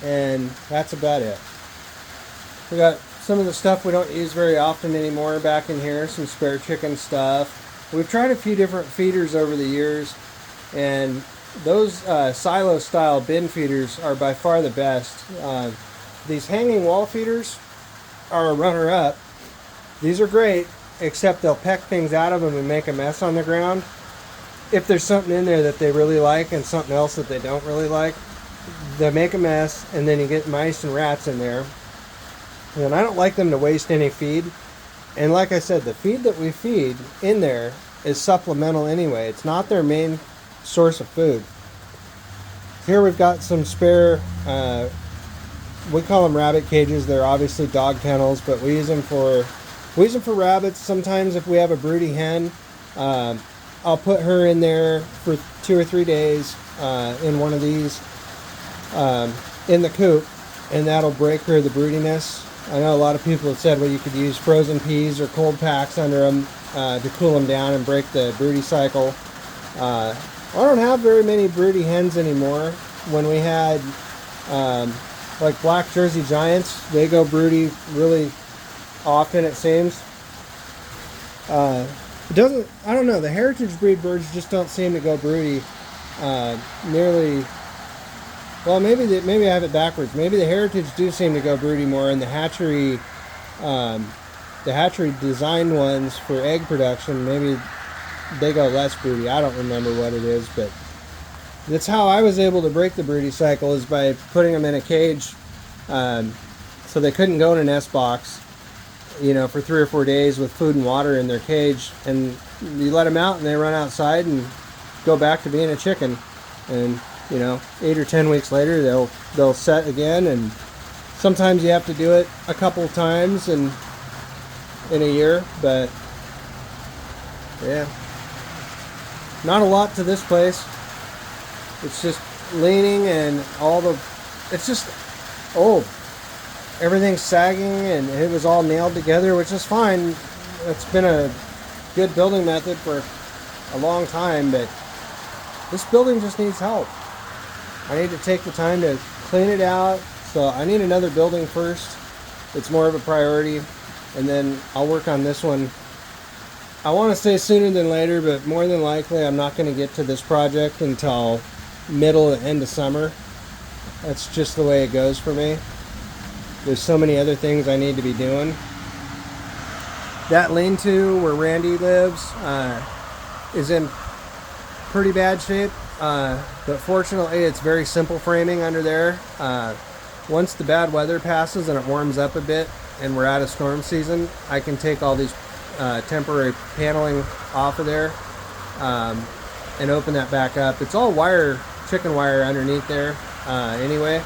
and that's about it. We got some of the stuff we don't use very often anymore back in here, some spare chicken stuff. We've tried a few different feeders over the years, and those silo style bin feeders are by far the best. These hanging wall feeders are a runner up. These are great, except they'll peck things out of them and make a mess on the ground. If there's something in there that they really like and something else that they don't really like, they make a mess, and then you get mice and rats in there. And I don't like them to waste any feed. And like I said, the feed that we feed in there is supplemental anyway. It's not their main source of food. Here we've got some spare, we call them rabbit cages. They're obviously dog kennels, but we use them for rabbits. Sometimes if we have a broody hen, I'll put her in there for 2 or 3 days in one of these in the coop, and that'll break her the broodiness. I know a lot of people have said, well, you could use frozen peas or cold packs under them to cool them down and break the broody cycle. I don't have very many broody hens anymore. When we had like black Jersey Giants, they go broody really often, it seems. It doesn't, I don't know, the heritage breed birds just don't seem to go broody nearly. Well, maybe I have it backwards. Maybe the heritage do seem to go broody more, and the hatchery designed ones for egg production, maybe they go less broody. I don't remember what it is, but that's how I was able to break the broody cycle, is by putting them in a cage, so they couldn't go in a nest box, for 3 or 4 days with food and water in their cage, and you let them out and they run outside and go back to being a chicken, and 8 or 10 weeks later they'll set again. And sometimes you have to do it a couple of times in a year, but yeah, not a lot to this place. It's just leaning, and it's just old. Everything's sagging, and it was all nailed together, which is fine. It's been a good building method for a long time, but this building just needs help. I need to take the time to clean it out, so I need another building first. It's more of a priority, and then I'll work on this one. I want to say sooner than later, but more than likely I'm not going to get to this project until middle to end of summer. That's just the way it goes for me. There's so many other things I need to be doing. That lean-to where Randy lives is in pretty bad shape, but fortunately it's very simple framing under there. Once the bad weather passes and it warms up a bit and we're out of storm season, I can take all these temporary paneling off of there and open that back up. It's all wire, chicken wire underneath there anyway,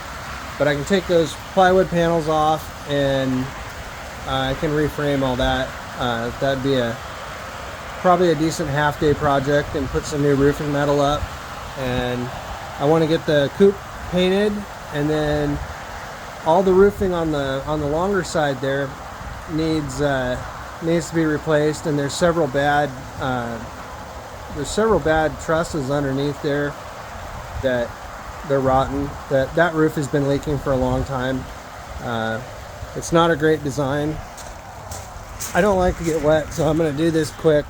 but I can take those plywood panels off, and I can reframe all that. That'd be probably a decent half-day project, and put some new roofing metal up. And I want to get the coop painted, and then all the roofing on the longer side there needs to be replaced. And there's several bad trusses underneath there that they're rotten. That roof has been leaking for a long time. It's not a great design. I don't like to get wet, so I'm going to do this quick.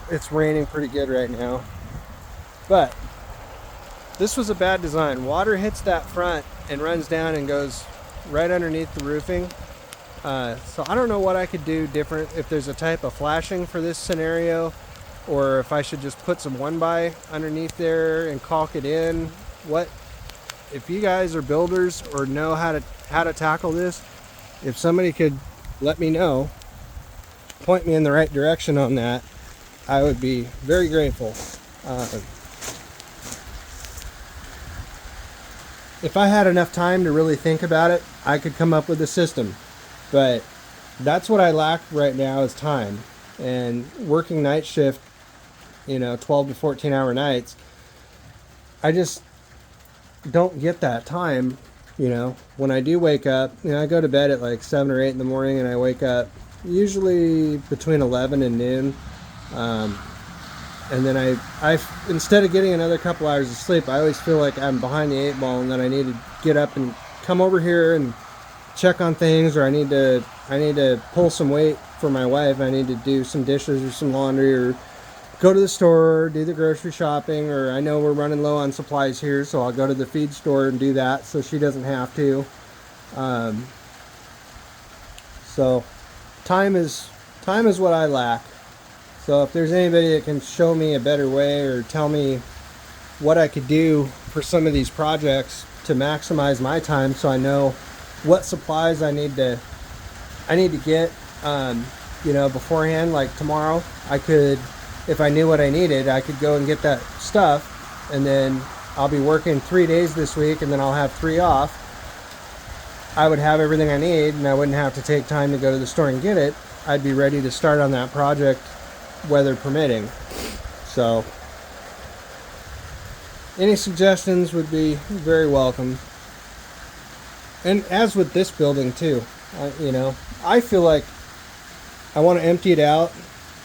It's raining pretty good right now, but this was a bad design. Water hits that front and runs down and goes right underneath the roofing. So I don't know what I could do different, if there's a type of flashing for this scenario, or if I should just put some 1x underneath there and caulk it in. If you guys are builders or know how to tackle this, if somebody could let me know, point me in the right direction on that, I would be very grateful. If I had enough time to really think about it, I could come up with a system. But that's what I lack right now, is time. and working night shift, 12 to 14 hour nights, I just don't get that time. When I do wake up, I go to bed at like 7 or 8 in the morning, and I wake up usually between 11 and noon. And then I instead of getting another couple hours of sleep, I always feel like I'm behind the 8 ball, and that I need to get up and come over here and check on things, or I need to pull some weight for my wife. I need to do some dishes or some laundry, or go to the store, do the grocery shopping, or I know we're running low on supplies here, so I'll go to the feed store and do that so she doesn't have to. So time is what I lack. So if there's anybody that can show me a better way, or tell me what I could do for some of these projects to maximize my time, so I know what supplies I need to get, beforehand. Like tomorrow, I could, if I knew what I needed, I could go and get that stuff, and then I'll be working 3 days this week, and then I'll have 3 off. I would have everything I need, and I wouldn't have to take time to go to the store and get it. I'd be ready to start on that project, weather permitting. So any suggestions would be very welcome. And as with this building too, I feel like I want to empty it out,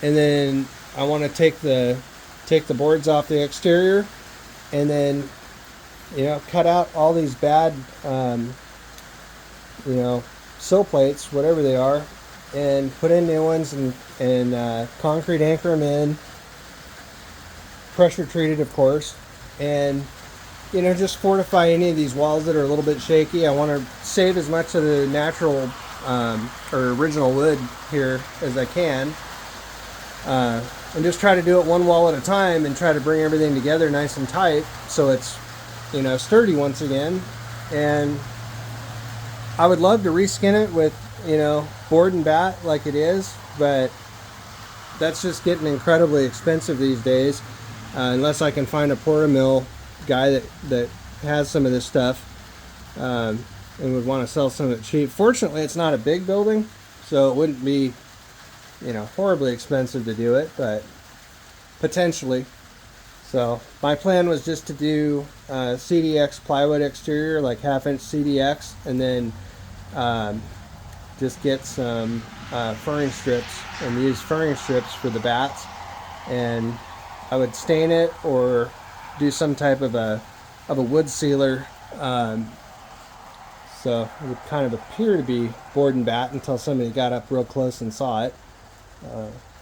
and then I want to take the boards off the exterior, and then cut out all these bad sill plates, whatever they are, and put in new ones, and concrete anchor them in, pressure treated, of course, and just fortify any of these walls that are a little bit shaky. I want to save as much of the natural or original wood here as I can, and just try to do it one wall at a time, and try to bring everything together nice and tight so it's sturdy once again. And I would love to reskin it with board and bat like it is, but that's just getting incredibly expensive these days, unless I can find a porta-mill guy that has some of this stuff, and would want to sell some of it cheap. Fortunately, it's not a big building, so it wouldn't be horribly expensive to do it, but potentially. So my plan was just to do CDX plywood exterior, like 1/2 inch CDX, and then just get some furring strips, and use furring strips for the bats, and I would stain it or do some type of a wood sealer, so it would kind of appear to be board and bat until somebody got up real close and saw it.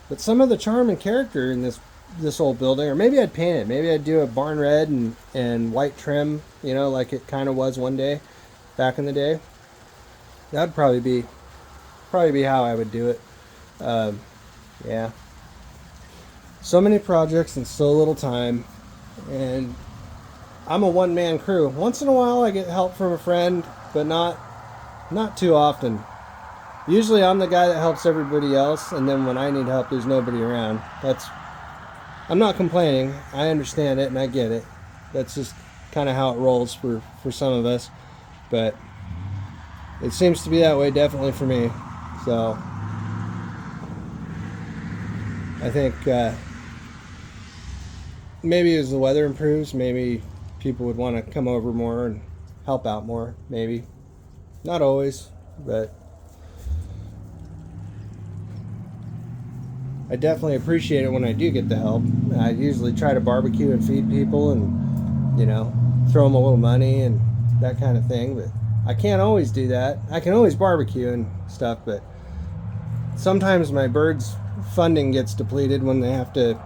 But some of the charm and character in this old building, or maybe I'd paint it. Maybe I'd do a barn red and white trim, like it kind of was one day back in the day. That'd probably be how I would do it. Yeah. So many projects in so little time, and I'm a one-man crew. Once in a while I get help from a friend, but not too often. Usually I'm the guy that helps everybody else, and then when I need help, there's nobody around. I'm not complaining. I understand it and I get it. That's just kind of how it rolls for some of us, but it seems to be that way definitely for me. So I think maybe as the weather improves, maybe people would want to come over more and help out more. Maybe not always, but I definitely appreciate it when I do get the help. I usually try to barbecue and feed people, and throw them a little money and that kind of thing, but I can't always do that. I can always barbecue and stuff, but sometimes my birds funding gets depleted when we have to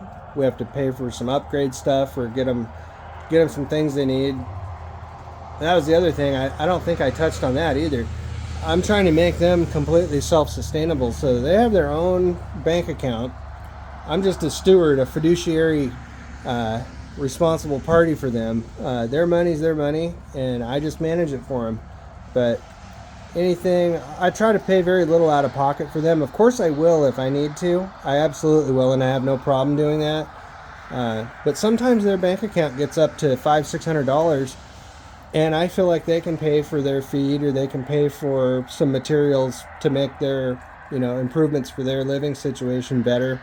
pay for some upgrade stuff, or get them some things they need. That was the other thing. I don't think I touched on that either. I'm trying to make them completely self-sustainable, so they have their own bank account. I'm just a steward, a fiduciary, responsible party for them. Their money's their money, and I just manage it for them. But anything, I try to pay very little out of pocket for them. Of course I will if I need to. I absolutely will, and I have no problem doing that. But sometimes their bank account gets up to $500-600, and I feel like they can pay for their feed, or they can pay for some materials to make their improvements for their living situation better.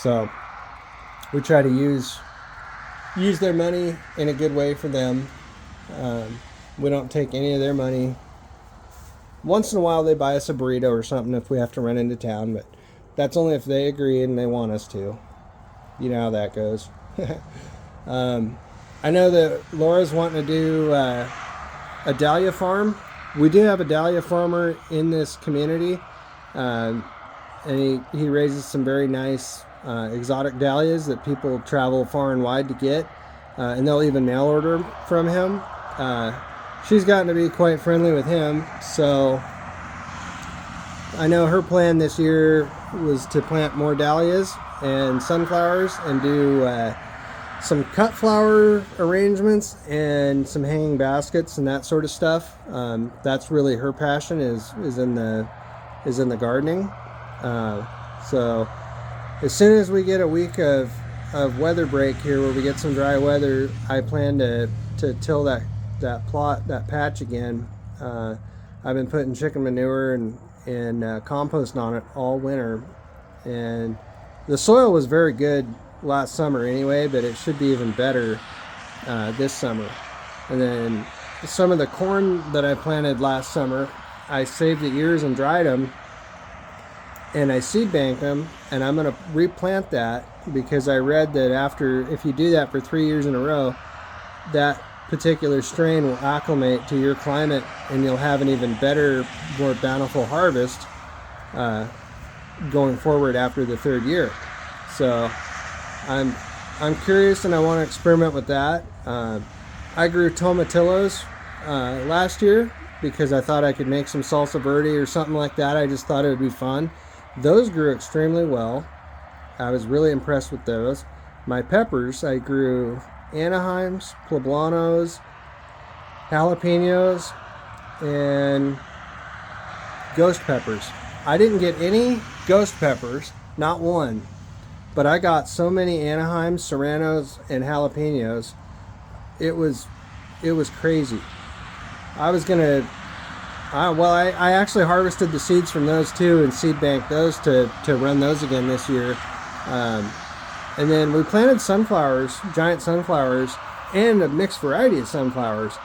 So we try to use their money in a good way for them. We don't take any of their money. Once in a while they buy us a burrito or something if we have to run into town, but that's only if they agree and they want us to. You know how that goes. I know that Laura's wanting to do a dahlia farm. We do have a dahlia farmer in this community, and he raises some very nice exotic dahlias that people travel far and wide to get, and they'll even mail order from him. She's gotten to be quite friendly with him, so I know her plan this year was to plant more dahlias and sunflowers and do some cut flower arrangements and some hanging baskets and that sort of stuff. That's really her passion is in the gardening. So as soon as we get a week of weather break here where we get some dry weather, I plan to till that patch again. I've been putting chicken manure and compost on it all winter, and the soil was very good last summer anyway, but it should be even better this summer. And then some of the corn that I planted last summer, I saved the ears and dried them, and I seed banked them, and I'm going to replant that because I read that if you do that for 3 years in a row, that particular strain will acclimate to your climate and you'll have an even better, more bountiful harvest going forward after the 3rd year. So I'm curious and I want to experiment with that. I grew tomatillos last year because I thought I could make some salsa verde or something like that. I just thought it would be fun. Those grew extremely well. I was really impressed with those. My peppers, I grew Anaheims, poblanos, jalapenos, and ghost peppers. I didn't get any ghost peppers, not one, but I got so many Anaheims, serranos, and jalapenos. It was crazy. I actually harvested the seeds from those too and seed banked those to run those again this year. And then we planted sunflowers, giant sunflowers, and a mixed variety of sunflowers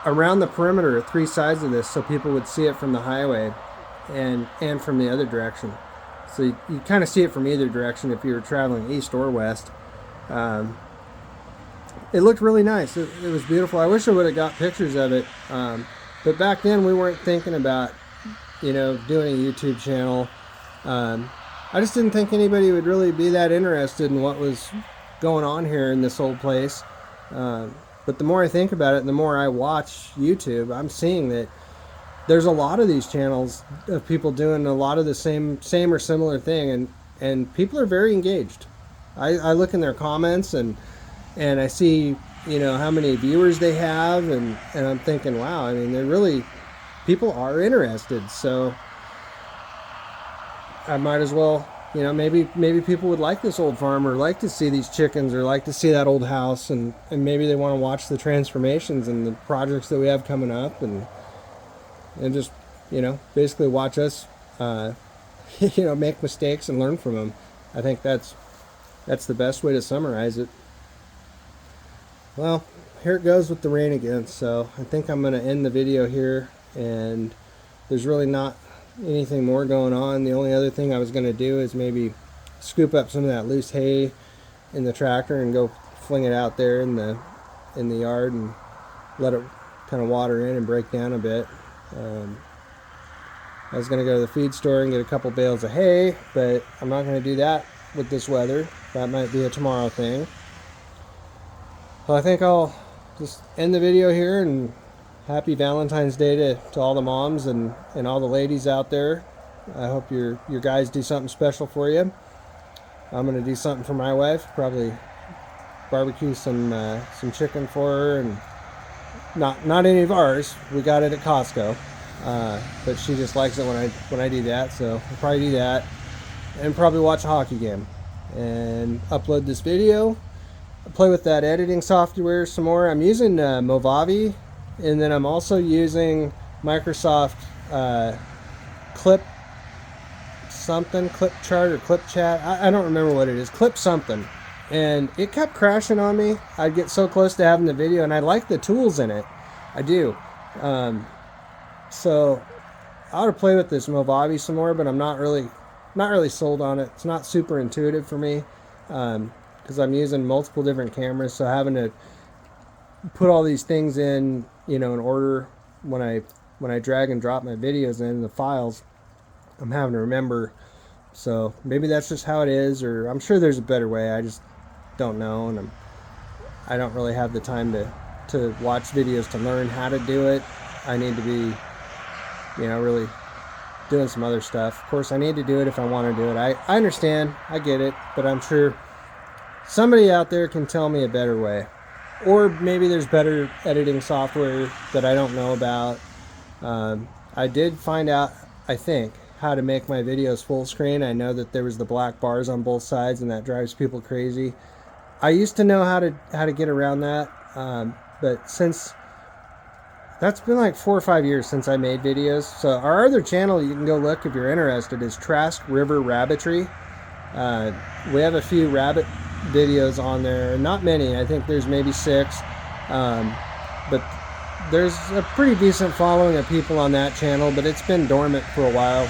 around the perimeter of 3 sides of this so people would see it from the highway and from the other direction. So you kind of see it from either direction if you were traveling east or west. It looked really nice. It was beautiful. I wish I would have got pictures of it. But back then we weren't thinking about, doing a YouTube channel. I just didn't think anybody would really be that interested in what was going on here in this old place. But the more I think about it and the more I watch YouTube, I'm seeing that there's a lot of these channels of people doing a lot of the same or similar thing, and people are very engaged. I look in their comments and I see how many viewers they have, and I'm thinking, wow, I mean, people are interested. So I might as well, maybe people would like this old farm or like to see these chickens or like to see that old house, and maybe they want to watch the transformations and the projects that we have coming up, and just, basically watch us, make mistakes and learn from them. I think that's the best way to summarize it. Well, here it goes with the rain again, so I think I'm going to end the video here, and there's really not anything more going on. The only other thing I was going to do is maybe scoop up some of that loose hay in the tractor and go fling it out there in the yard and let it kind of water in and break down a bit. I was going to go to the feed store and get a couple bales of hay, but I'm not going to do that with this weather. That might be a tomorrow thing. So I think I'll just end the video here, and happy Valentine's Day to all the moms and all the ladies out there. I hope your guys do something special for you. I'm going to do something for my wife, probably barbecue some chicken for her, and not any of ours. We got it at Costco, but she just likes it when I do that, so I'll probably do that, and probably watch a hockey game and upload this video. I'll play with that editing software some more. I'm using Movavi, and then I'm also using Microsoft something, clip chart or clip chat. I don't remember what it is. Clip something. And it kept crashing on me. I'd get so close to having the video, and I like the tools in it. I do. So I ought to play with this Movavi some more, but I'm not really sold on it. It's not super intuitive for me, because I'm using multiple different cameras, so having to put all these things in, in order when I drag and drop my videos in the files, I'm having to remember. So maybe that's just how it is, or I'm sure there's a better way. I just don't know, and I don't really have the time to watch videos to learn how to do it. I need to be, really doing some other stuff. Of course, I need to do it if I want to do it. I understand, I get it, but I'm sure somebody out there can tell me a better way. Or maybe there's better editing software that I don't know about. I did find out, I think, how to make my videos full screen. I know that there was the black bars on both sides, and that drives people crazy. I used to know how to get around that, but since that's been like 4 or 5 years since I made videos. So our other channel, you can go look if you're interested, is Trask River Rabbitry. We have a few rabbit videos on there, not many. I think there's maybe 6, but there's a pretty decent following of people on that channel, but it's been dormant for a while.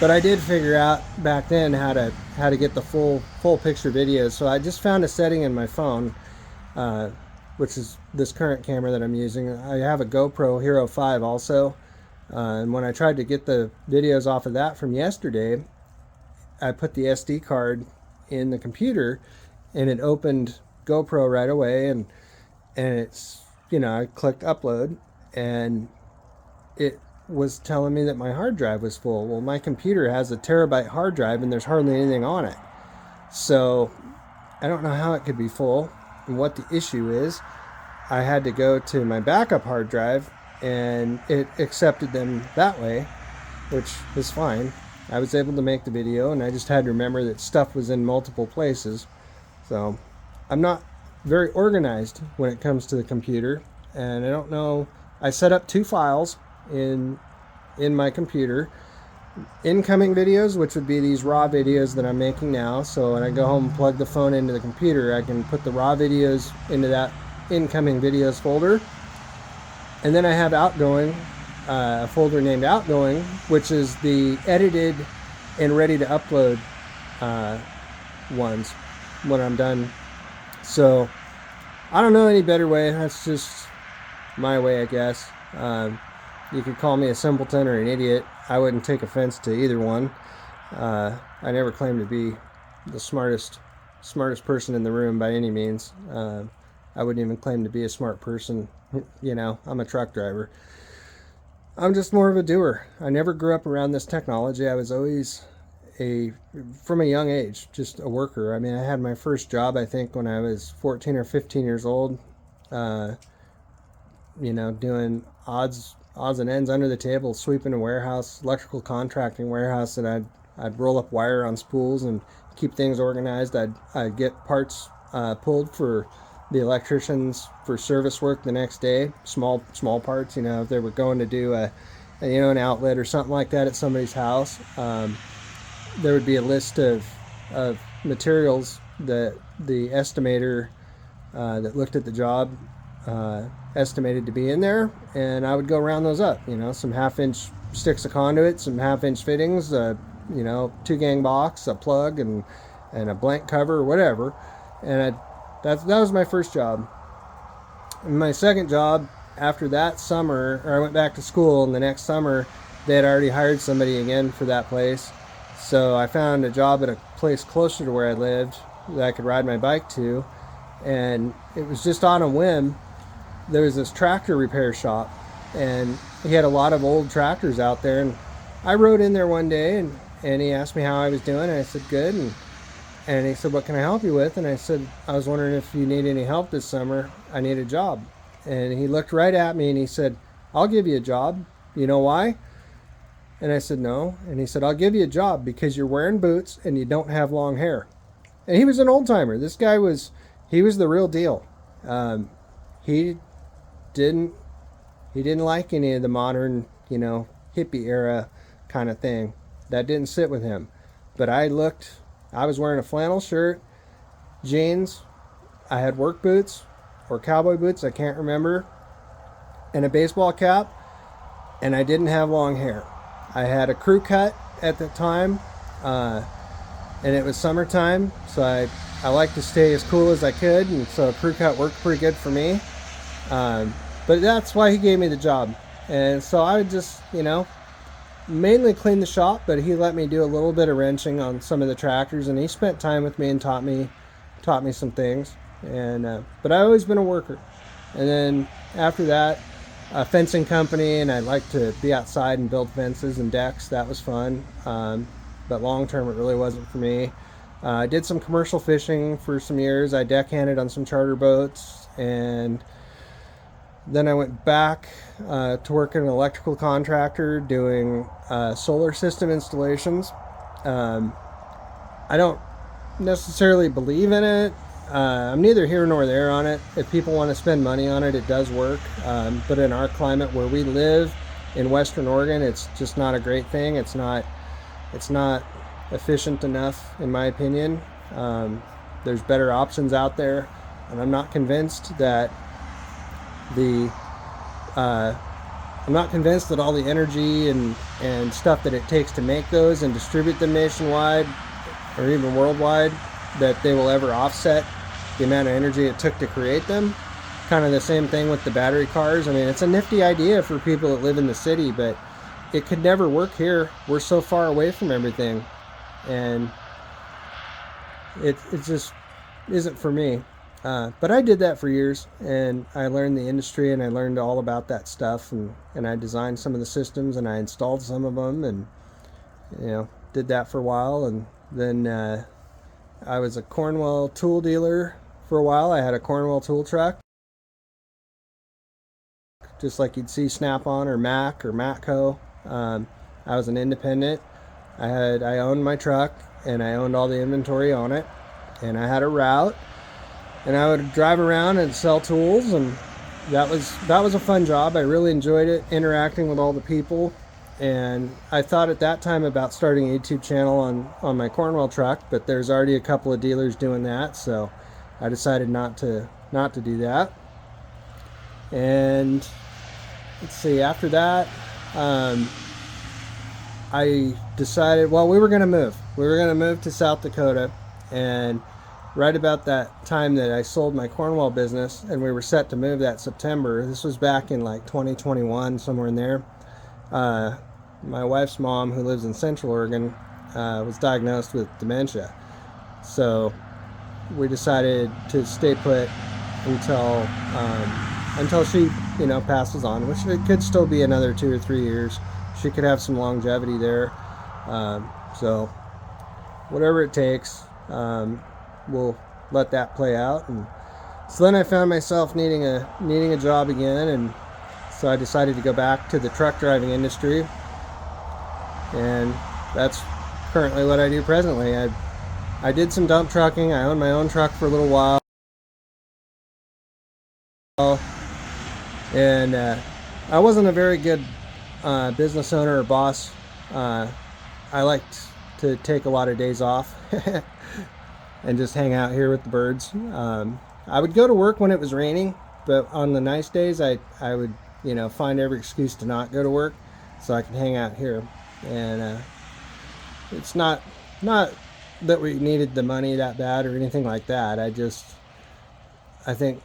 But I did figure out back then how to get the full picture videos. So I just found a setting in my phone, which is this current camera that I'm using. I have a GoPro Hero 5 also, and when I tried to get the videos off of that from yesterday, I put the SD card in the computer, and it opened GoPro right away, and it's, I clicked upload, and it was telling me that my hard drive was full. Well, my computer has a terabyte hard drive, and there's hardly anything on it. So I don't know how it could be full and what the issue is. I had to go to my backup hard drive, and it accepted them that way, which is fine. I was able to make the video, and I just had to remember that stuff was in multiple places. So I'm not very organized when it comes to the computer, and I don't know. I set up 2 files in my computer: incoming videos, which would be these raw videos that I'm making now. So when I go home and plug the phone into the computer, I can put the raw videos into that incoming videos folder. And then I have outgoing, a folder named outgoing, which is the edited and ready to upload ones when I'm done. So I don't know any better way. That's just my way, I guess. You could call me a simpleton or an idiot. I wouldn't take offense to either one. I never claimed to be the smartest person in the room by any means. I wouldn't even claim to be a smart person. I'm a truck driver. I'm just more of a doer. I never grew up around this technology. I was always from a young age, just a worker. I mean, I had my first job, I think, when I was 14 or 15 years old, doing odds and ends under the table, sweeping a warehouse, electrical contracting warehouse, and I'd roll up wire on spools and keep things organized. I'd get parts pulled for the electricians for service work the next day, small parts, if they were going to do an outlet or something like that at somebody's house. There would be a list of materials that the estimator that looked at the job estimated to be in there, and I would go round those up. Some 1/2-inch sticks of conduit, some 1/2-inch fittings, 2-gang box, a plug, and a blank cover or whatever. And that was my first job. And my second job after that summer, I went back to school, and the next summer they had already hired somebody again for that place. So I found a job at a place closer to where I lived that I could ride my bike to, and it was just on a whim. There was this tractor repair shop, and he had a lot of old tractors out there, and I rode in there one day, and he asked me how I was doing, and I said good, and he said, what can I help you with? And I said, I was wondering if you need any help this summer. I need a job. And he looked right at me and he said, I'll give you a job. You know why? And I said, no. And he said, I'll give you a job because you're wearing boots and you don't have long hair. And he was an old timer. This guy was the real deal. He didn't like any of the modern, hippie era kind of thing. That didn't sit with him. But I was wearing a flannel shirt, jeans, I had work boots or cowboy boots, I can't remember, and a baseball cap, and I didn't have long hair. I had a crew cut at the time, and it was summertime, so I like to stay as cool as I could, and so a crew cut worked pretty good for me. But that's why he gave me the job. And so I would just, mainly clean the shop, but he let me do a little bit of wrenching on some of the tractors, and he spent time with me and taught me some things. And but I've always been a worker. And then after that, a fencing company, and I like to be outside and build fences and decks. That was fun. But long term, it really wasn't for me. I did some commercial fishing for some years. I deckhanded on some charter boats, and then I went back to work at an electrical contractor doing solar system installations. I don't necessarily believe in it. I'm neither here nor there on it. If people want to spend money on it, it does work. But in our climate where we live in Western Oregon, it's just not a great thing. It's not efficient enough, in my opinion. There's better options out there, and I'm not convinced that all the energy and stuff that it takes to make those and distribute them nationwide or even worldwide, that they will ever offset the amount of energy it took to create them. Kind of the same thing with the battery cars. I mean, it's a nifty idea for people that live in the city, but it could never work here. We're so far away from everything, and it just isn't for me. But I did that for years, and I learned the industry, and I learned all about that stuff, and I designed some of the systems, and I installed some of them, and did that for a while. And then I was a Cornwell tool dealer for a while. I had a Cornwell tool truck, just like you'd see Snap-on or Mac or Matco. I was an independent. I owned my truck, and I owned all the inventory on it, and I had a route, and I would drive around and sell tools, and that was a fun job. I really enjoyed it, interacting with all the people. And I thought at that time about starting a YouTube channel on my Cornwell truck, but there's already a couple of dealers doing that, so I decided not to do that. And let's see, after that, I decided, well, we were going to move. We were going to move to South Dakota, and right about that time that I sold my Cornwell business, and we were set to move that September. This was back in like 2021, somewhere in there. My wife's mom, who lives in Central Oregon, was diagnosed with dementia. So we decided to stay put until she, passes on, which it could still be another 2 or 3 years. She could have some longevity there. So whatever it takes, we'll let that play out. And so then I found myself needing a job again, and so I decided to go back to the truck driving industry, and that's currently what I do presently. I did some dump trucking. I owned my own truck for a little while, and I wasn't a very good business owner or boss. I liked to take a lot of days off and just hang out here with the birds. I would go to work when it was raining, but on the nice days I would find every excuse to not go to work so I could hang out here. And it's not that we needed the money that bad or anything like that. I think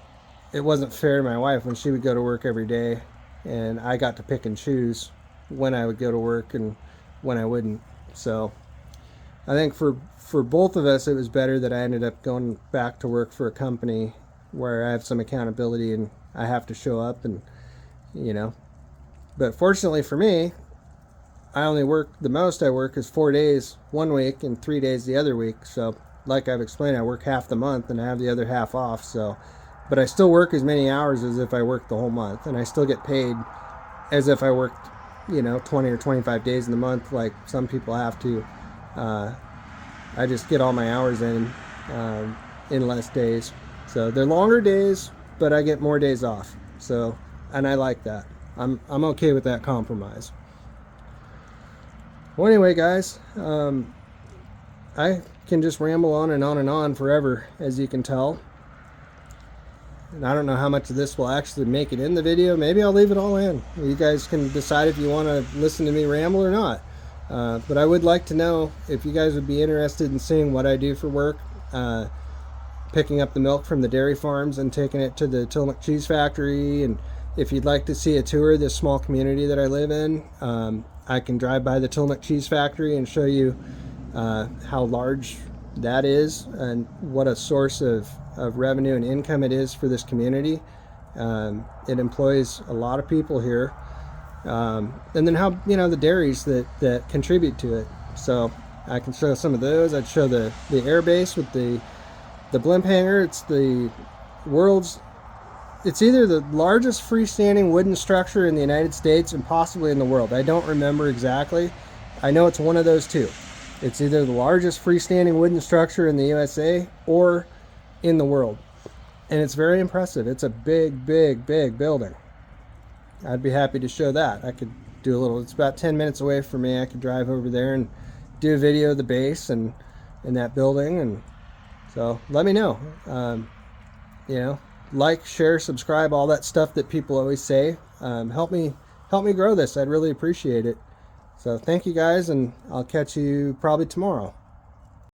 it wasn't fair to my wife when she would go to work every day, and I got to pick and choose when I would go to work and when I wouldn't. So I think for both of us, it was better that I ended up going back to work for a company where I have some accountability and I have to show up, and but fortunately for me, I only work, the most I work is 4 days one week and 3 days the other week. So like I've explained, I work half the month and I have the other half off. So, but I still work as many hours as if I worked the whole month, and I still get paid as if I worked 20 or 25 days in the month like some people have to. I just get all my hours in less days. So they're longer days, but I get more days off. So, and I like that. I'm okay with that compromise. Well, anyway, guys, I can just ramble on and on and on forever, as you can tell. And I don't know how much of this will actually make it in the video. Maybe I'll leave it all in. You guys can decide if you want to listen to me ramble or not. But I would like to know if you guys would be interested in seeing what I do for work. Picking up the milk from the dairy farms and taking it to the Tillamook cheese factory. And if you'd like to see a tour of this small community that I live in, I can drive by the Tillamook cheese factory and show you how large that is and what a source of revenue and income it is for this community. It employs a lot of people here. And then how, the dairies that contribute to it. So I can show some of those. I'd show the air base with the blimp hangar. It's it's either the largest freestanding wooden structure in the United States and possibly in the world. I don't remember exactly. I know it's one of those two. It's either the largest freestanding wooden structure in the USA or in the world. And it's very impressive. It's a big, big, big building. I'd be happy to show that. I could do a little, it's about 10 minutes away from me. I could drive over there and do a video of the base and that building. And so let me know. Like, share, subscribe, all that stuff that people always say. Help me grow this. I'd really appreciate it. So thank you guys, and I'll catch you probably tomorrow.